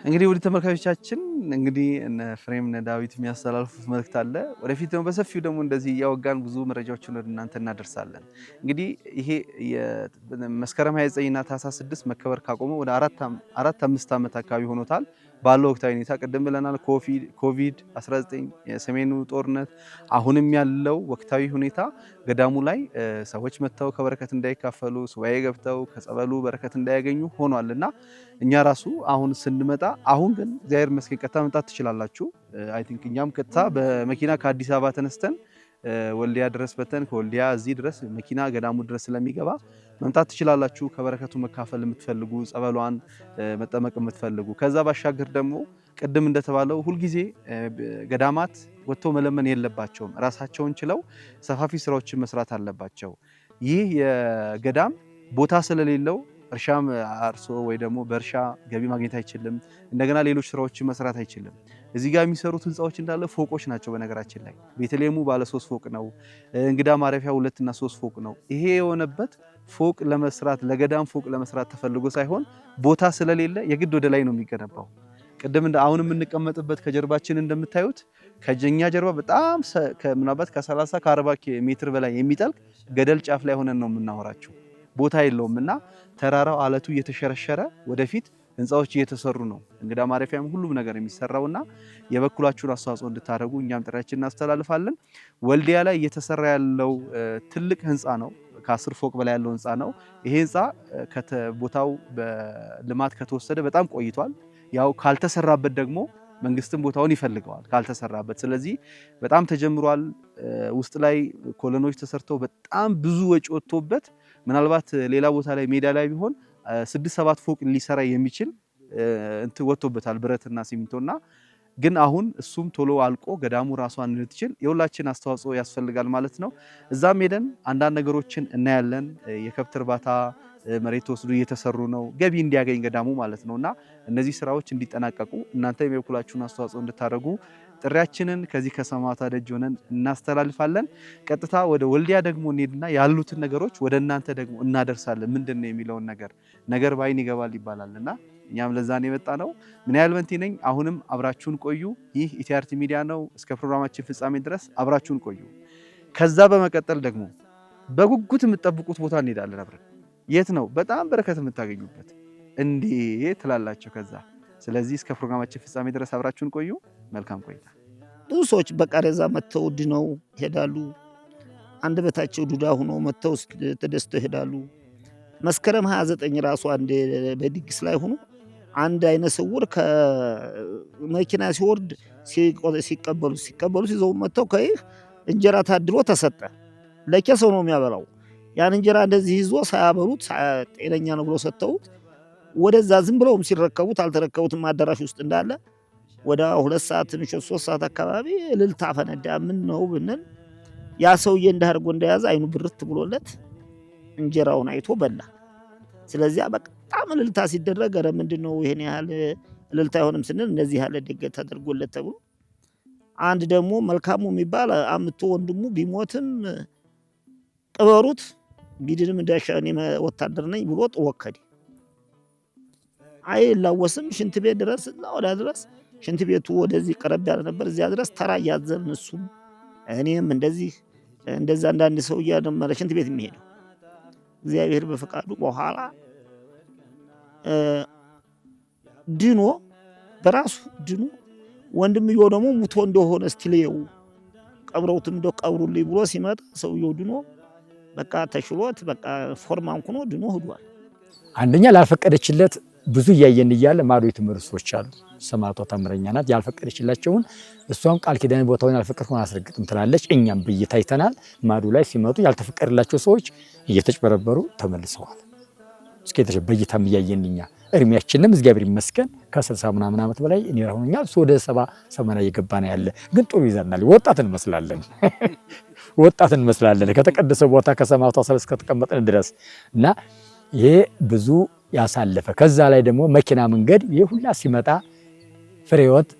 እንግዲህ ወደ ተመልካቾቻችን እንግዲህ እነ ፍሬም እነ ዳዊት የሚያስተላልፉት መልእክት አለ። ወደፊት ደግሞ በሰፊው ደግሞ እንደዚህ እያወጋን ብዙ መረጃዎችን ወደ እናንተ እናደርሳለን። እንግዲህ ይሄ መስከረም 29 እና ታህሳስ 6 መከበር ካቆመ ወደ 4-5 ዓመት አካባቢ ሆኖታል። ባለው ወቅታዊ ሁኔታ ቅድም ብለናል፣ ኮቪድ-19 የሰሜኑ ጦርነት፣ አሁንም ያለው ወቅታዊ ሁኔታ ገዳሙ ላይ ሰዎች መጥተው ከበረከት እንዳይካፈሉ ሱባኤ ገብተው ከጸበሉ በረከት እንዳያገኙ ሆኗልና እኛ ራሱ አሁን ስንመጣ አሁን ግን እግዚአብሔር ይመስገን ቀጥታ መምጣት ትችላላችሁ። አይ ቲንክ እኛም ቀጥታ በመኪና ከአዲስ አበባ ተነስተን ወልዲያ ድረስ በተን ከወልዲያ እዚህ ድረስ መኪና ገዳሙ ድረስ ስለሚገባ መምጣት ትችላላችሁ። ከበረከቱ መካፈል የምትፈልጉ ጸበሏን መጠመቅ የምትፈልጉ ከዛ ባሻገር ደግሞ ቅድም እንደተባለው ሁልጊዜ ገዳማት ወጥተው መለመን የለባቸውም። ራሳቸውን ችለው ሰፋፊ ስራዎችን መስራት አለባቸው። ይህ የገዳም ቦታ ስለሌለው እርሻም አርሶ ወይ ደግሞ በእርሻ ገቢ ማግኘት አይችልም። እንደገና ሌሎች ስራዎችን መስራት አይችልም። እዚህ ጋር የሚሰሩት ህንፃዎች እንዳለ ፎቆች ናቸው። በነገራችን ላይ ቤተልሔሙ ባለ 3 ፎቅ ነው። እንግዳ ማረፊያ 2 እና 3 ፎቅ ነው። ይሄ የሆነበት ፎቅ ለመስራት ለገዳም ፎቅ ለመስራት ተፈልጎ ሳይሆን ቦታ ስለሌለ የግድ ወደ ላይ ነው የሚገነባው። ቅድም አሁን የምንቀመጥበት ከጀርባችን እንደምታዩት ከኛ ጀርባ በጣም ምናልባት ከ30 ከ40 ሜትር በላይ የሚጠልቅ ገደል ጫፍ ላይ ሆነን ነው የምናወራችሁ። ቦታ የለውም እና ተራራው አለቱ እየተሸረሸረ ወደፊት ህንፃዎች እየተሰሩ ነው። እንግዳ ማረፊያም ሁሉም ነገር የሚሰራውና የበኩላችሁን አስተዋጽኦ እንድታደርጉ እኛም ጥሪያችንን እናስተላልፋለን። ወልዲያ ላይ እየተሰራ ያለው ትልቅ ህንፃ ነው። ከ10 ፎቅ በላይ ያለው ህንፃ ነው። ይሄ ህንፃ ቦታው በልማት ከተወሰደ በጣም ቆይቷል። ያው ካልተሰራበት ደግሞ መንግስትም ቦታውን ይፈልገዋል ካልተሰራበት። ስለዚህ በጣም ተጀምሯል። ውስጥ ላይ ኮሎኖች ተሰርተው በጣም ብዙ ወጪ ወጥቶበት ምናልባት ሌላ ቦታ ላይ ሜዳ ላይ ቢሆን 6-7 ፎቅ ሊሰራ የሚችል ወጥቶበታል ብረትና ሲሚንቶና። ግን አሁን እሱም ቶሎ አልቆ ገዳሙ ራሷን እንድትችል የሁላችን አስተዋጽኦ ያስፈልጋል ማለት ነው። እዛም ሄደን አንዳንድ ነገሮችን እናያለን። የከብት እርባታ መሬት ተወስዶ እየተሰሩ ነው፣ ገቢ እንዲያገኝ ገዳሙ ማለት ነውና እነዚህ ስራዎች እንዲጠናቀቁ እናንተ የበኩላችሁን አስተዋጽኦ እንድታደርጉ ጥሪያችንን ከዚህ ከሰማዕቷ ደጅ ሆነን እናስተላልፋለን። ቀጥታ ወደ ወልዲያ ደግሞ እንሄድና ያሉትን ነገሮች ወደ እናንተ ደግሞ እናደርሳለን። ምንድነው የሚለውን ነገር ባይን ይገባል ይባላልና እኛም ለዛ ነው የመጣ ነው። ምን ያህል በንቲ ነኝ። አሁንም አብራችሁን ቆዩ። ይህ ኢቲአርቲ ሚዲያ ነው። እስከ ፕሮግራማችን ፍጻሜ ድረስ አብራችሁን ቆዩ። ከዛ በመቀጠል ደግሞ በጉጉት የምትጠብቁት ቦታ እንሄዳለን አብረን። የት ነው? በጣም በረከት የምታገኙበት እንዴት ትላላችሁ? ከዛ ስለዚህ እስከ ፕሮግራማችን ፍጻሜ ድረስ አብራችሁን ቆዩ። መልካም ቆይታ። ብዙ ሰዎች በቃሬዛ መጥተው ድነው ይሄዳሉ። አንደበታቸው ዱዳ ሆኖ መተው ተደስተው ይሄዳሉ። መስከረም 29 ራሱ አንድ በድግስ ላይ ሆኖ አንድ አይነ ስውር ከመኪና ሲወርድ ሲቀበሉ ይዘው መተው ከይህ እንጀራ ታድሎ ተሰጠ። ለኬሰው ነው የሚያበላው። ያን እንጀራ እንደዚህ ይዞ ሳያበሉት ጤነኛ ነው ብሎ ሰጥተውት ወደዛ ዝም ብለውም ሲረከቡት አልተረከቡትም። አዳራሽ ውስጥ እንዳለ ወደ 2 ሰዓት ምሽት 3 ሰዓት አካባቢ እልልታ ፈነዳ። ምን ነው ብንል ያ ሰውዬ እንዳርጎ እንደያዘ አይኑ ብርት ብሎለት እንጀራውን አይቶ በላ። ስለዚህ በጣም እልልታ ሲደረግ ኧረ ምንድነው ይሄን ያህል እልልታ አይሆንም ስንል እንደዚህ ያለ ድገት ተደርጎለት ተብሎ አንድ ደግሞ መልካሙ የሚባል አምቶ ወንድሙ ቢሞትም ቅበሩት ቢድንም እንዳሻኔ ወታደር ነኝ ብሎ ወከደ። አይ ላወስም ሽንት ቤት ድረስ ወዳ ድረስ ሽንት ቤቱ ወደዚህ ቀረብ ያለ ነበር። እዚያ ድረስ ተራ ያዘን እሱም እኔም እንደዛ አንዳንድ ሰው ያደመረ ሽንት ቤት የሚሄድ እግዚአብሔር በፈቃዱ በኋላ ድኖ በራሱ ድኖ ወንድምየው ደግሞ ሙቶ እንደሆነ እስቲለው ቀብረውትም እንደው ቀብሩልኝ ብሎ ሲመጣ ሰውየው ድኖ በቃ ተሽሎት በቃ ፎርማን ሆኖ ድኖ ሄዷል። አንደኛ ላልፈቀደችለት ብዙ እያየን እያለ ማዶ የትምህርት ሰዎች አሉ። ሰማዕቷ ታምረኛ ናት። ያልፈቀደችላቸውን እሷም ቃል ኪዳን ቦታውን ያልፈቀድኩን አስረግጥም ትላለች። እኛም ብይታ አይተናል። ማዶ ላይ ሲመጡ ያልተፈቀደላቸው ሰዎች እየተጭበረበሩ ተመልሰዋል። እስኪ በይታም እያየን እኛ እድሜያችንም እግዚአብሔር ይመስገን ከ60 ምናምን ዓመት በላይ እኔ አሁንኛል ወደ 70 80 እየገባ ነው ያለ። ግን ጥሩ ይዘናል። ወጣት እንመስላለን ከተቀደሰ ቦታ ከሰማዕቷ ስር እስከተቀመጥን ድረስ እና ይሄ ብዙ ያሳለፈ ከዛ ላይ ደግሞ መኪና መንገድ ይሄ ሁላ ሲመጣ ፍሬወት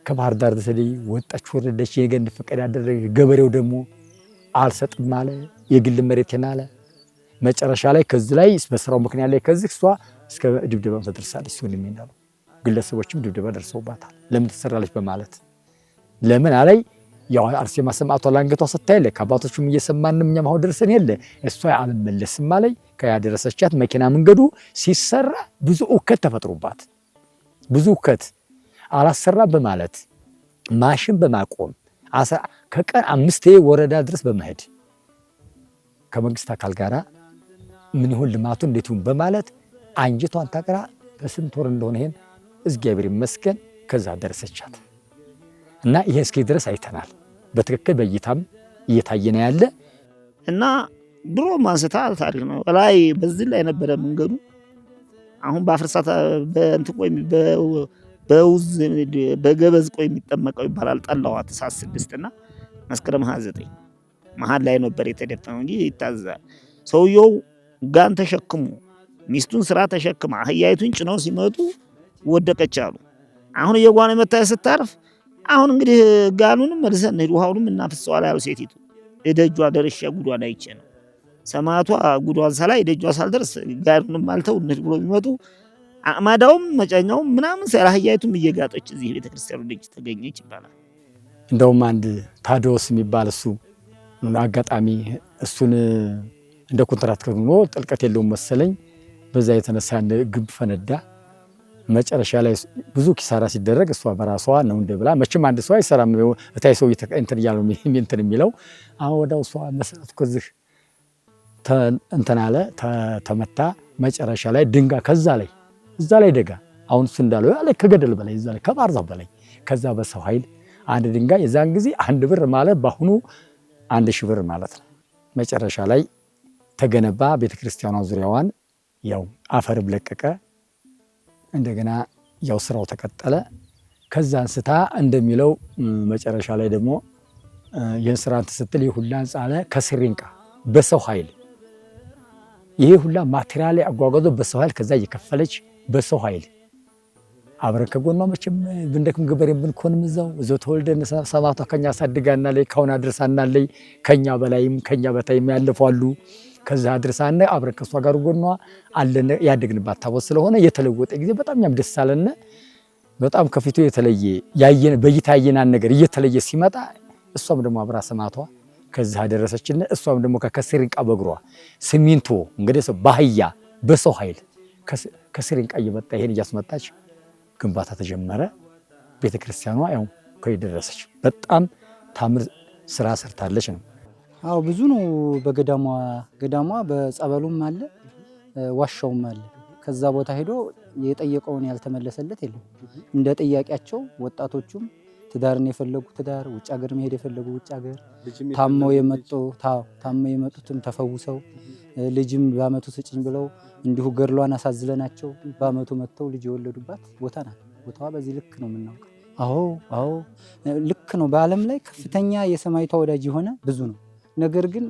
ከባህር ዳር ተሰደይ ወጣች ወረደች የገንድ ፈቀድ ያደረገ ገበሬው ደግሞ አልሰጥም አለ። የግል መሬቴን አለ። መጨረሻ ላይ ከዚህ ላይ በስራው ምክንያት ላይ ከዚህ እሷ እስከ ድብደባ ተደርሳለች። ሲሆን የሚናሉ ግለሰቦችም ድብደባ ደርሰውባታል። ለምን ተሰራለች በማለት ለምን አላይ ያው አርሴማ ሰማዕቷ ላንገቷ ስታይለ ከአባቶቹም እየሰማንም እኛም አሁን ደርሰን የለ እሷ አልመለስም አለይ ከያደረሰቻት መኪና መንገዱ ሲሰራ ብዙ ውከት ተፈጥሮባት ብዙ ውከት አላሰራ በማለት ማሽን በማቆም ከቀን 5 ወረዳ ድረስ በመሄድ ከመንግስት አካል ጋራ ምን ይሁን ልማቱ እንዴት ይሁን በማለት አንጀቷን ታቀራ በስንት ወር እንደሆነ ይሄን እግዚአብሔር ይመስገን ከዛ ደረሰቻት እና ይሄ እስኪ ድረስ አይተናል። በትክክል በእይታም እየታየነ ያለ እና ድሮ ማንስታ ታሪክ ነው። ላይ በዚህ ላይ ነበረ መንገዱ። አሁን በአፍርሳታ በእንትን ቆይ በውዝ በገበዝ ቆይ የሚጠመቀው ይባላል። ጠላዋ ተሳስ 6 እና መስከረም 29 መሃል ላይ ነበር የተደፈነው እንጂ ይታዛል። ሰውየው ጋን ተሸክሞ ሚስቱን ስራ ተሸክማ አህያይቱን ጭነው ሲመጡ ወደቀች አሉ። አሁን የጓነ መታየ ስታርፍ አሁን እንግዲህ ጋኑንም መልሰን ውሃውንም እናፍሰዋል ያሉ ሴቲቱ እደጇ ደርሼ ጉዷን አይቼ ነው ሰማዕቷ ጉዷን ሳላይ እደጇ ሳልደርስ ጋኑንም አልተው ብሎ ቢመጡ አማዳውም መጫኛውም ምናምን አህያይቱም እየጋጠች እዚህ ቤተክርስቲያኑ ደጅ ተገኘች ይባላል። እንደውም አንድ ታዲዮስ የሚባል እሱ አጋጣሚ እሱን እንደ ኮንትራት ከሆነ ጥልቀት የለውም መሰለኝ በዛ የተነሳ ግብ ፈነዳ። መጨረሻ ላይ ብዙ ኪሳራ ሲደረግ እሷ በራሷ ነው እንደብላ መቼም አንድ ሰው አይሰራም እታይ ሰው እንትን ይያለው እንትን የሚለው አሁን ወዳው እሷ መሰረት ከዚህ እንትን አለ ተመታ። መጨረሻ ላይ ድንጋ ከዛ ላይ እዛ ላይ ደጋ አሁን እሱ እንዳለው ያለ ከገደል በላይ እዛ ላይ ከባህር ዛፍ በላይ ከዛ በሰው ኃይል አንድ ድንጋይ የዛን ጊዜ 1 ብር ማለት ባሁኑ 1000 ብር ማለት ነው። መጨረሻ ላይ ተገነባ። ቤተክርስቲያኗ ዙሪያዋን ያው አፈር ለቀቀ። እንደገና ያው ስራው ተቀጠለ። ከዛ አንስታ እንደሚለው መጨረሻ ላይ ደግሞ የስራን ተሰጥል ይሁላን ጻለ ከስሪንቃ በሰው ኃይል ይሄ ሁላ ማቴሪያል አጓጓዞ በሰው ኃይል ከዛ እየከፈለች በሰው ኃይል አብረን ከጎኗ መቼም ብንደክም ገበሬም ብንኮንም እዛው ተወልደን ሰማዕቷ ከኛ አሳድጋና ላይ ካሁን አድርሳና ላይ ከኛ በላይም ከኛ በታይም ያለፋሉ። ከዛ አድርሳና አብረን ከሷ ጋር ጎኗ አለን። ያደግንባት ታቦት ስለሆነ የተለወጠ ጊዜ በጣም ያም ደስ አለና በጣም ከፊቱ የተለየ ያየን በይታየናን ነገር እየተለየ ሲመጣ እሷም ደግሞ አብራ ሰማዕቷ ከዛ አደረሰችን። እሷም ደግሞ ከስሪንቃ በግሯ ሲሚንቶ እንግዲህ ባህያ በሰው ኃይል ከስሪንቃ እየመጣ ይሄን እያስመጣች ግንባታ ተጀመረ። ቤተክርስቲያኗ ያው ከይደረሰች በጣም ታምር ስራ ሰርታለች ነው። አዎ ብዙ ነው። ገዳሟ በጸበሉም አለ ዋሻውም አለ። ከዛ ቦታ ሄዶ የጠየቀውን ያልተመለሰለት የለም። እንደ ጥያቄያቸው ወጣቶቹም ትዳርን የፈለጉ ትዳር፣ ውጭ ሀገር መሄድ የፈለጉ ውጭ ሀገር፣ ታመው የመጡትም ተፈውሰው ልጅም በአመቱ ስጭኝ ብለው እንዲሁ ገድሏን አሳዝለናቸው በአመቱ መጥተው ልጅ የወለዱባት ቦታ ናት። ቦታዋ በዚህ ልክ ነው የምናውቀው። አዎ ልክ ነው። በዓለም ላይ ከፍተኛ የሰማይቷ ወዳጅ የሆነ ብዙ ነው። ነገር ግን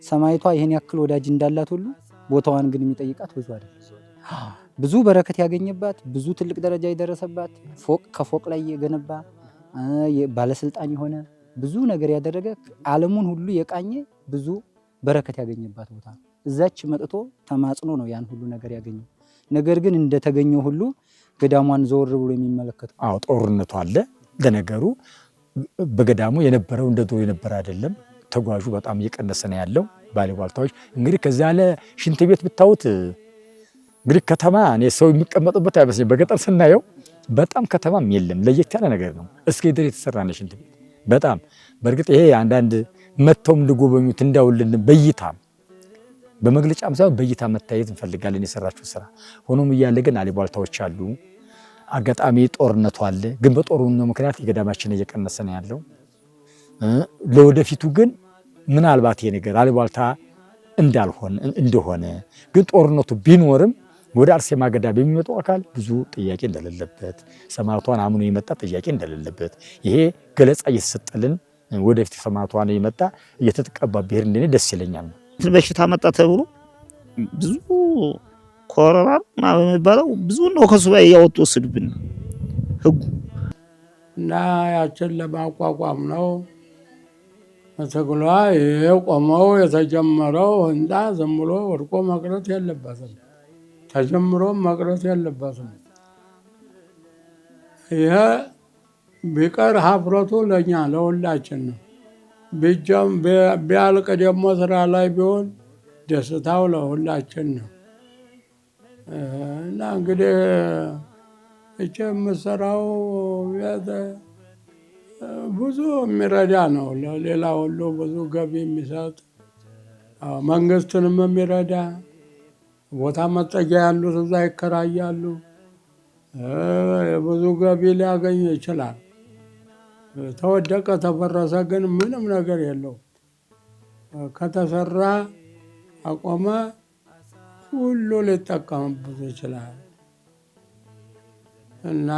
ሰማይቷ ይህን ያክል ወዳጅ እንዳላት ሁሉ ቦታዋን ግን የሚጠይቃት ብዙ አይደለም። ብዙ በረከት ያገኘባት፣ ብዙ ትልቅ ደረጃ የደረሰባት፣ ፎቅ ከፎቅ ላይ የገነባ ባለስልጣን የሆነ ብዙ ነገር ያደረገ ዓለሙን ሁሉ የቃኘ ብዙ በረከት ያገኘባት ቦታ ነው። እዛች መጥቶ ተማጽኖ ነው ያን ሁሉ ነገር ያገኘው። ነገር ግን እንደተገኘው ሁሉ ገዳሟን ዘወር ብሎ የሚመለከቱ ጦርነቱ አለ። ለነገሩ በገዳሙ የነበረው እንደ ድሮ የነበረ አይደለም። ተጓዡ በጣም እየቀነሰ ነው ያለው። ባለቧልታዎች እንግዲህ ከዛ ያለ ሽንት ቤት ብታዩት እንግዲህ ከተማ እኔ ሰው የሚቀመጥበት አይመስልም። በገጠር ስናየው በጣም ከተማም የለም። ለየት ያለ ነገር ነው። እስከ ድር የተሰራ ነው ሽንት ቤት በጣም በእርግጥ ይሄ አንዳንድ መተውም ልጎበኙት እንዳውልን በይታም በመግለጫም ሳይሆን በይታ መታየት እንፈልጋለን የሰራችው ስራ። ሆኖም እያለ ግን አሉባልታዎች አሉ። አጋጣሚ ጦርነቱ አለ። ግን በጦርነቱ ምክንያት የገዳማችን እየቀነሰ ነው ያለው። ለወደፊቱ ግን ምናልባት ይሄ ነገር አሉባልታ እንደሆነ ግን ጦርነቱ ቢኖርም ወደ አርሴማ ገዳም የሚመጣው አካል ብዙ ጥያቄ እንደሌለበት፣ ሰማዕቷን አምኖ የመጣ ጥያቄ እንደሌለበት ይሄ ገለጻ እየተሰጠልን ወደፊት ሰማዕቷን የመጣ እየተጠቀባ ብሄር እንደኔ ደስ ይለኛል። በሽታ መጣ ተብሎ ብዙ ኮሮና የሚባለው ብዙ ነው ከሱ ላይ ያወጡ ወስዱብን ህጉ እና ያችን ለማቋቋም ነው ትግሏ። ይሄ ቆመው የተጀመረው ህንፃ ዝም ብሎ ወድቆ መቅረት የለበትም፣ ተጀምሮ መቅረት የለበትም። ይሄ ቢቀር ሀፍረቱ ለኛ ለሁላችን ነው። ቢያልቅ ደግሞ ስራ ላይ ቢሆን ደስታው ለሁላችን ነው። እና እንግዲህ እቺ የምሰራው ብዙ የሚረዳ ነው። ለሌላ ሁሉ ብዙ ገቢ የሚሰጥ መንግስትንም የሚረዳ ቦታ መጠጊያ ያሉት እዛ ይከራያሉ። ብዙ ገቢ ሊያገኝ ይችላል። ተወደቀ ተፈረሰ ግን ምንም ነገር የለው። ከተሰራ አቆመ ሁሉ ሊጠቀምበት ይችላል። እና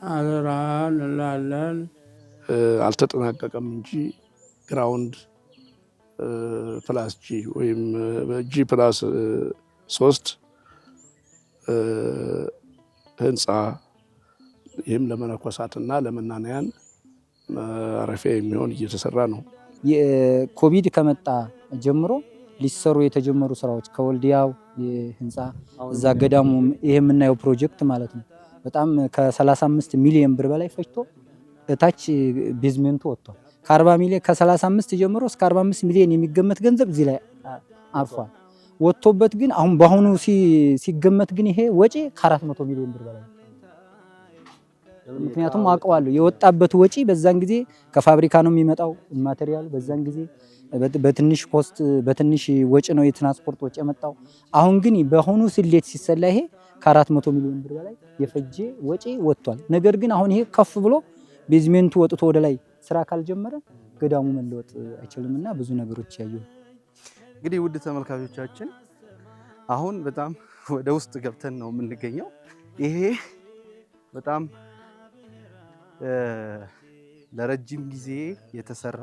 አደራ እንላለን። አልተጠናቀቀም እንጂ ግራውንድ ፕላስ ጂ ወይም ጂ ፕላስ 3 ህንፃ ይህም ለመነኮሳትና ለመናንያን ማረፊያ የሚሆን እየተሰራ ነው። የኮቪድ ከመጣ ጀምሮ ሊሰሩ የተጀመሩ ስራዎች ከወልዲያው ህንፃ እዛ ገዳሙ ይሄ የምናየው ፕሮጀክት ማለት ነው በጣም ከ35 ሚሊዮን ብር በላይ ፈጅቶ እታች ቤዝሜንቱ ወጥቷል። ከ40 ሚሊዮን ከ35 ጀምሮ እስከ 45 ሚሊዮን የሚገመት ገንዘብ እዚህ ላይ አርፏል። ወጥቶበት ግን አሁን በአሁኑ ሲገመት ግን ይሄ ወጪ ከ400 ሚሊዮን ብር በላይ። ምክንያቱም አውቀዋለሁ የወጣበት ወጪ በዛን ጊዜ ከፋብሪካ ነው የሚመጣው ማቴሪያሉ። በዛን ጊዜ በትንሽ ኮስት በትንሽ ወጪ ነው የትራንስፖርት ወጪ የመጣው። አሁን ግን በአሁኑ ስሌት ሲሰላ ይሄ ከ400 ሚሊዮን ብር በላይ የፈጀ ወጪ ወጥቷል። ነገር ግን አሁን ይሄ ከፍ ብሎ ቤዝሜንቱ ወጥቶ ወደ ላይ ስራ ካልጀመረ ገዳሙ መለወጥ አይችልምና ብዙ ነገሮች ያዩ። እንግዲህ ውድ ተመልካቾቻችን አሁን በጣም ወደ ውስጥ ገብተን ነው የምንገኘው። ይሄ በጣም ለረጅም ጊዜ የተሰራ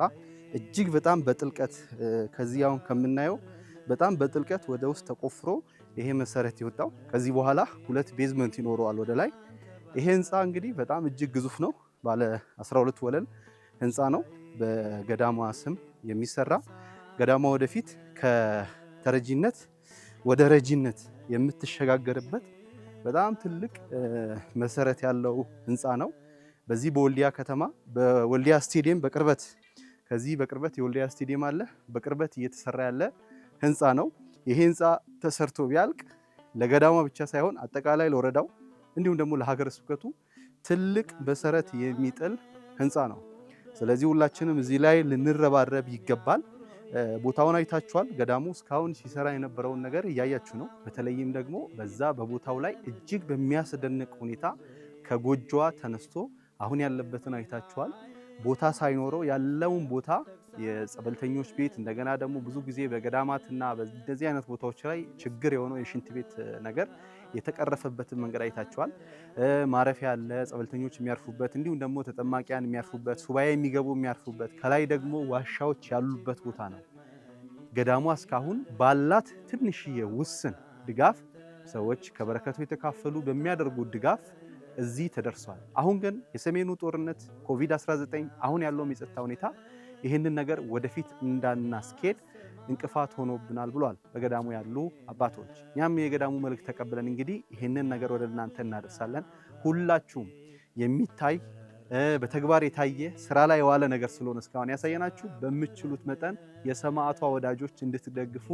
እጅግ በጣም በጥልቀት ከዚህ አሁን ከምናየው በጣም በጥልቀት ወደ ውስጥ ተቆፍሮ ይሄ መሰረት የወጣው ከዚህ በኋላ 2 ቤዝመንት ይኖረዋል ወደ ላይ። ይሄ ህንፃ እንግዲህ በጣም እጅግ ግዙፍ ነው። ባለ 12 ወለል ህንፃ ነው። በገዳሟ ስም የሚሰራ ገዳሟ ወደፊት ከተረጂነት ወደ ረጂነት የምትሸጋገርበት በጣም ትልቅ መሰረት ያለው ህንፃ ነው። በዚህ በወልዲያ ከተማ በወልዲያ ስቴዲየም በቅርበት ከዚህ በቅርበት የወልዲያ ስቴዲየም አለ። በቅርበት እየተሰራ ያለ ህንፃ ነው። ይሄ ህንፃ ተሰርቶ ቢያልቅ ለገዳሟ ብቻ ሳይሆን አጠቃላይ ለወረዳው እንዲሁም ደግሞ ለሀገረ ስብከቱ ትልቅ መሰረት የሚጥል ህንፃ ነው። ስለዚህ ሁላችንም እዚህ ላይ ልንረባረብ ይገባል። ቦታውን አይታችኋል። ገዳሙ እስካሁን ሲሰራ የነበረውን ነገር እያያችሁ ነው። በተለይም ደግሞ በዛ በቦታው ላይ እጅግ በሚያስደንቅ ሁኔታ ከጎጆዋ ተነስቶ አሁን ያለበትን አይታችኋል። ቦታ ሳይኖረው ያለውን ቦታ የጸበልተኞች ቤት እንደገና ደግሞ ብዙ ጊዜ በገዳማትና በእንደዚህ አይነት ቦታዎች ላይ ችግር የሆነው የሽንት ቤት ነገር የተቀረፈበትን መንገድ አይታችኋል። ማረፊያ ያለ ጸበልተኞች የሚያርፉበት እንዲሁም ደግሞ ተጠማቂያን የሚያርፉበት ሱባኤ የሚገቡ የሚያርፉበት ከላይ ደግሞ ዋሻዎች ያሉበት ቦታ ነው። ገዳሟ እስካሁን ባላት ትንሽዬ ውስን ድጋፍ ሰዎች ከበረከቱ የተካፈሉ በሚያደርጉት ድጋፍ እዚህ ተደርሷል። አሁን ግን የሰሜኑ ጦርነት ኮቪድ-19 አሁን ያለው የጸጥታ ሁኔታ ይህንን ነገር ወደፊት እንዳናስኬድ እንቅፋት ሆኖብናል ብሏል በገዳሙ ያሉ አባቶች። እኛም የገዳሙ መልእክት ተቀብለን እንግዲህ ይህንን ነገር ወደ እናንተ እናደርሳለን። ሁላችሁም የሚታይ በተግባር የታየ ስራ ላይ የዋለ ነገር ስለሆነ እስካሁን ያሳየናችሁ በምትችሉት መጠን የሰማዕቷ ወዳጆች እንድትደግፉ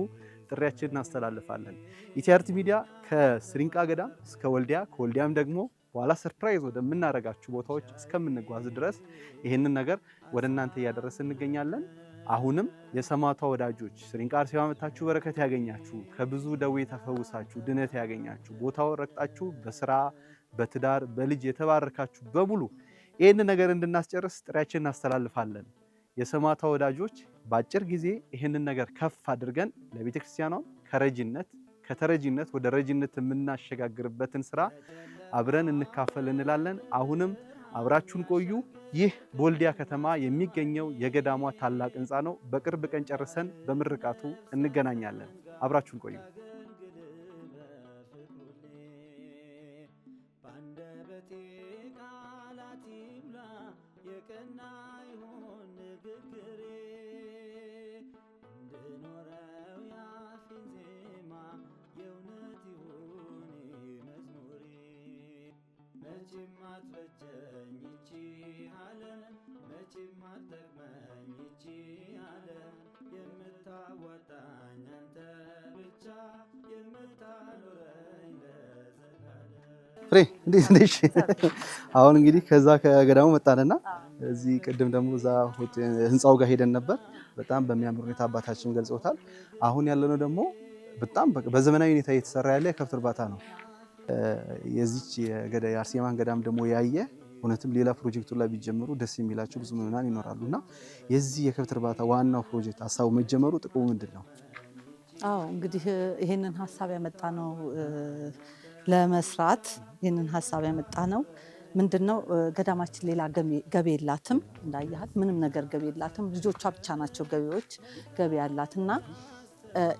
ጥሪያችንን እናስተላልፋለን። ኢቲአርቲ ሚዲያ ከስሪንቃ ገዳም እስከ ወልዲያ ከወልዲያም ደግሞ በኋላ ሰርፕራይዝ ወደምናረጋችሁ ቦታዎች እስከምንጓዝ ድረስ ይህንን ነገር ወደ እናንተ እያደረስን እንገኛለን። አሁንም የሰማዕቷ ወዳጆች ስሪንቃ አርሴማ መታችሁ በረከት ያገኛችሁ፣ ከብዙ ደዌ ተፈውሳችሁ ድነት ያገኛችሁ፣ ቦታው ረግጣችሁ በስራ በትዳር በልጅ የተባረካችሁ በሙሉ ይህንን ነገር እንድናስጨርስ ጥሪያችንን እናስተላልፋለን። የሰማዕቷ ወዳጆች በአጭር ጊዜ ይህንን ነገር ከፍ አድርገን ለቤተ ክርስቲያኗ ከተረጂነት ወደ ረጂነት የምናሸጋግርበትን ስራ አብረን እንካፈል እንላለን። አሁንም አብራችሁን ቆዩ። ይህ በወልዲያ ከተማ የሚገኘው የገዳሟ ታላቅ ህንፃ ነው። በቅርብ ቀን ጨርሰን በምርቃቱ እንገናኛለን። አብራችሁን ቆዩ። መቼም አትበጀኝ ይቺ ዓለም መቼም አትጠቅመኝ ይቺ ዓለም የምታዋጣኝ አንተ ብቻ የምታኖረኝ ለዘላለም። ፍሬ እንዴት ነሽ? አሁን እንግዲህ ከዛ ከገዳሙ መጣንና እዚህ ቅድም ደግሞ እዛ ህንፃው ጋር ሄደን ነበር። በጣም በሚያምር ሁኔታ አባታችን ገልጸውታል። አሁን ያለነው ደግሞ በጣም በዘመናዊ ሁኔታ እየተሰራ ያለ የከብት እርባታ ነው። የዚች የአርሴማን ገዳም ደግሞ ያየ እውነትም ሌላ ፕሮጀክቱ ላይ ቢጀምሩ ደስ የሚላቸው ብዙ ምዕመናን ይኖራሉና የዚህ የከብት እርባታ ዋናው ፕሮጀክት ሀሳቡ መጀመሩ ጥቅሙ ምንድን ነው? አዎ እንግዲህ ይህንን ሀሳብ ያመጣ ነው ለመስራት ይህንን ሀሳብ ያመጣ ነው ምንድነው ገዳማችን ሌላ ገቢ የላትም። እንዳያህል ምንም ነገር ገቢ የላትም። ልጆቿ ብቻ ናቸው ገቢ ያላትና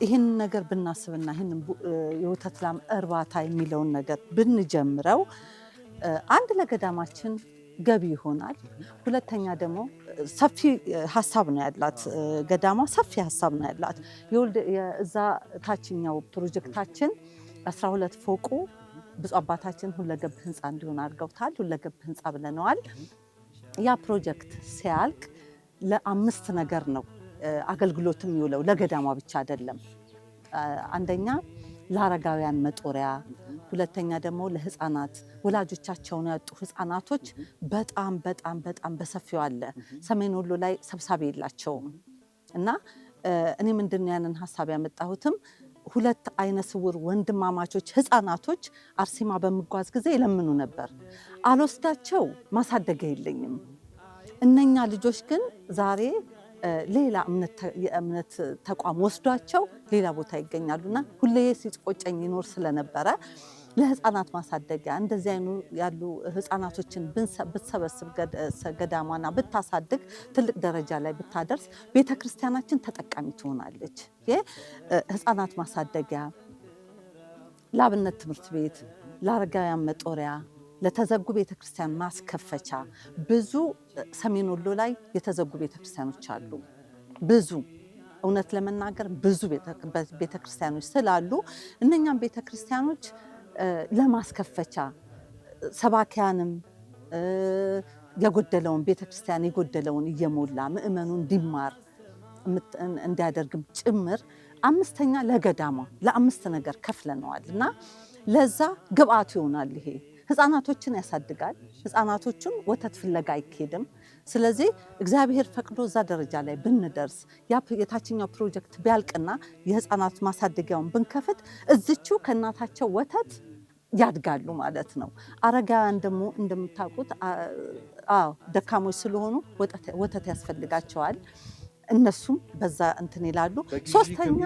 ይህን ነገር ብናስብና ይህን የወተት ላም እርባታ የሚለውን ነገር ብንጀምረው አንድ ለገዳማችን ገቢ ይሆናል። ሁለተኛ ደግሞ ሰፊ ሀሳብ ነው ያላት ገዳማ፣ ሰፊ ሀሳብ ነው ያላት። የዛ ታችኛው ፕሮጀክታችን 12 ፎቁ ብፁዕ አባታችን ሁለገብ ህንፃ እንዲሆን አድርገውታል። ሁለገብ ህንፃ ብለነዋል። ያ ፕሮጀክት ሲያልቅ ለአምስት ነገር ነው አገልግሎት የሚውለው፣ ለገዳሟ ብቻ አይደለም። አንደኛ ለአረጋውያን መጦሪያ፣ ሁለተኛ ደግሞ ለህፃናት ወላጆቻቸውን ያጡ ህፃናቶች በጣም በጣም በጣም በሰፊው አለ። ሰሜን ወሎ ላይ ሰብሳቢ የላቸውም እና እኔ ምንድነው ያንን ሀሳብ ያመጣሁትም ሁለት አይነ ስውር ወንድማማቾች ህፃናቶች አርሴማ በምጓዝ ጊዜ ይለምኑ ነበር። አልወስዳቸው ማሳደጊያ የለኝም። እነኛ ልጆች ግን ዛሬ ሌላ የእምነት ተቋም ወስዷቸው ሌላ ቦታ ይገኛሉና ሁሌ ሲቆጨኝ ይኖር ስለነበረ ለህፃናት ማሳደጊያ እንደዚህ ያሉ ህፃናቶችን ብትሰበስብ ገዳሟና ብታሳድግ ትልቅ ደረጃ ላይ ብታደርስ ቤተክርስቲያናችን ተጠቃሚ ትሆናለች። የህፃናት ማሳደጊያ፣ ለአብነት ትምህርት ቤት፣ ለአረጋውያን መጦሪያ፣ ለተዘጉ ቤተክርስቲያን ማስከፈቻ። ብዙ ሰሜን ወሎ ላይ የተዘጉ ቤተክርስቲያኖች አሉ። ብዙ እውነት ለመናገር ብዙ ቤተክርስቲያኖች ስላሉ እነኛም ቤተክርስቲያኖች ለማስከፈቻ ሰባኪያንም የጎደለውን ቤተክርስቲያን የጎደለውን እየሞላ ምእመኑ እንዲማር እንዲያደርግም ጭምር። አምስተኛ ለገዳሟ ለአምስት ነገር ከፍለነዋል እና ለዛ ግብአት ይሆናል። ይሄ ህፃናቶችን ያሳድጋል። ህፃናቶቹን ወተት ፍለጋ አይኬድም። ስለዚህ እግዚአብሔር ፈቅዶ እዛ ደረጃ ላይ ብንደርስ የታችኛው ፕሮጀክት ቢያልቅና የህፃናት ማሳደጊያውን ብንከፍት እዚቹ ከእናታቸው ወተት ያድጋሉ ማለት ነው። አረጋውያን ደግሞ እንደምታውቁት ደካሞች ስለሆኑ ወተት ያስፈልጋቸዋል። እነሱም በዛ እንትን ይላሉ። ሶስተኛ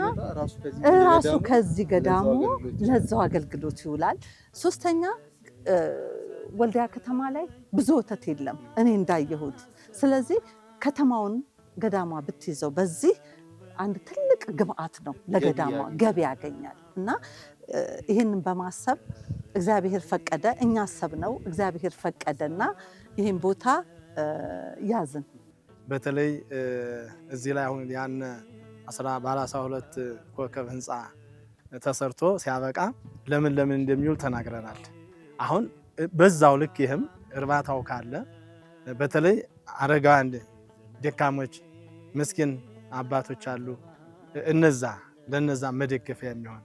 ራሱ ከዚህ ገዳሙ ለዛው አገልግሎት ይውላል። ሶስተኛ ወልዲያ ከተማ ላይ ብዙ ወተት የለም እኔ እንዳየሁት። ስለዚህ ከተማውን ገዳሟ ብትይዘው በዚህ አንድ ትልቅ ግብአት ነው ለገዳሟ፣ ገቢ ያገኛል። እና ይህንን በማሰብ እግዚአብሔር ፈቀደ፣ እኛ አሰብነው፣ እግዚአብሔር ፈቀደና ይህን ቦታ ያዝን። በተለይ እዚህ ላይ አሁን ያን ባለ 12 ኮከብ ህንፃ ተሰርቶ ሲያበቃ ለምን እንደሚውል ተናግረናል። አሁን በዛው ልክ ይህም እርባታው ካለ በተለይ አረጋውያን፣ ደካሞች፣ ምስኪን አባቶች አሉ። ለነዛ መደገፊያ የሚሆን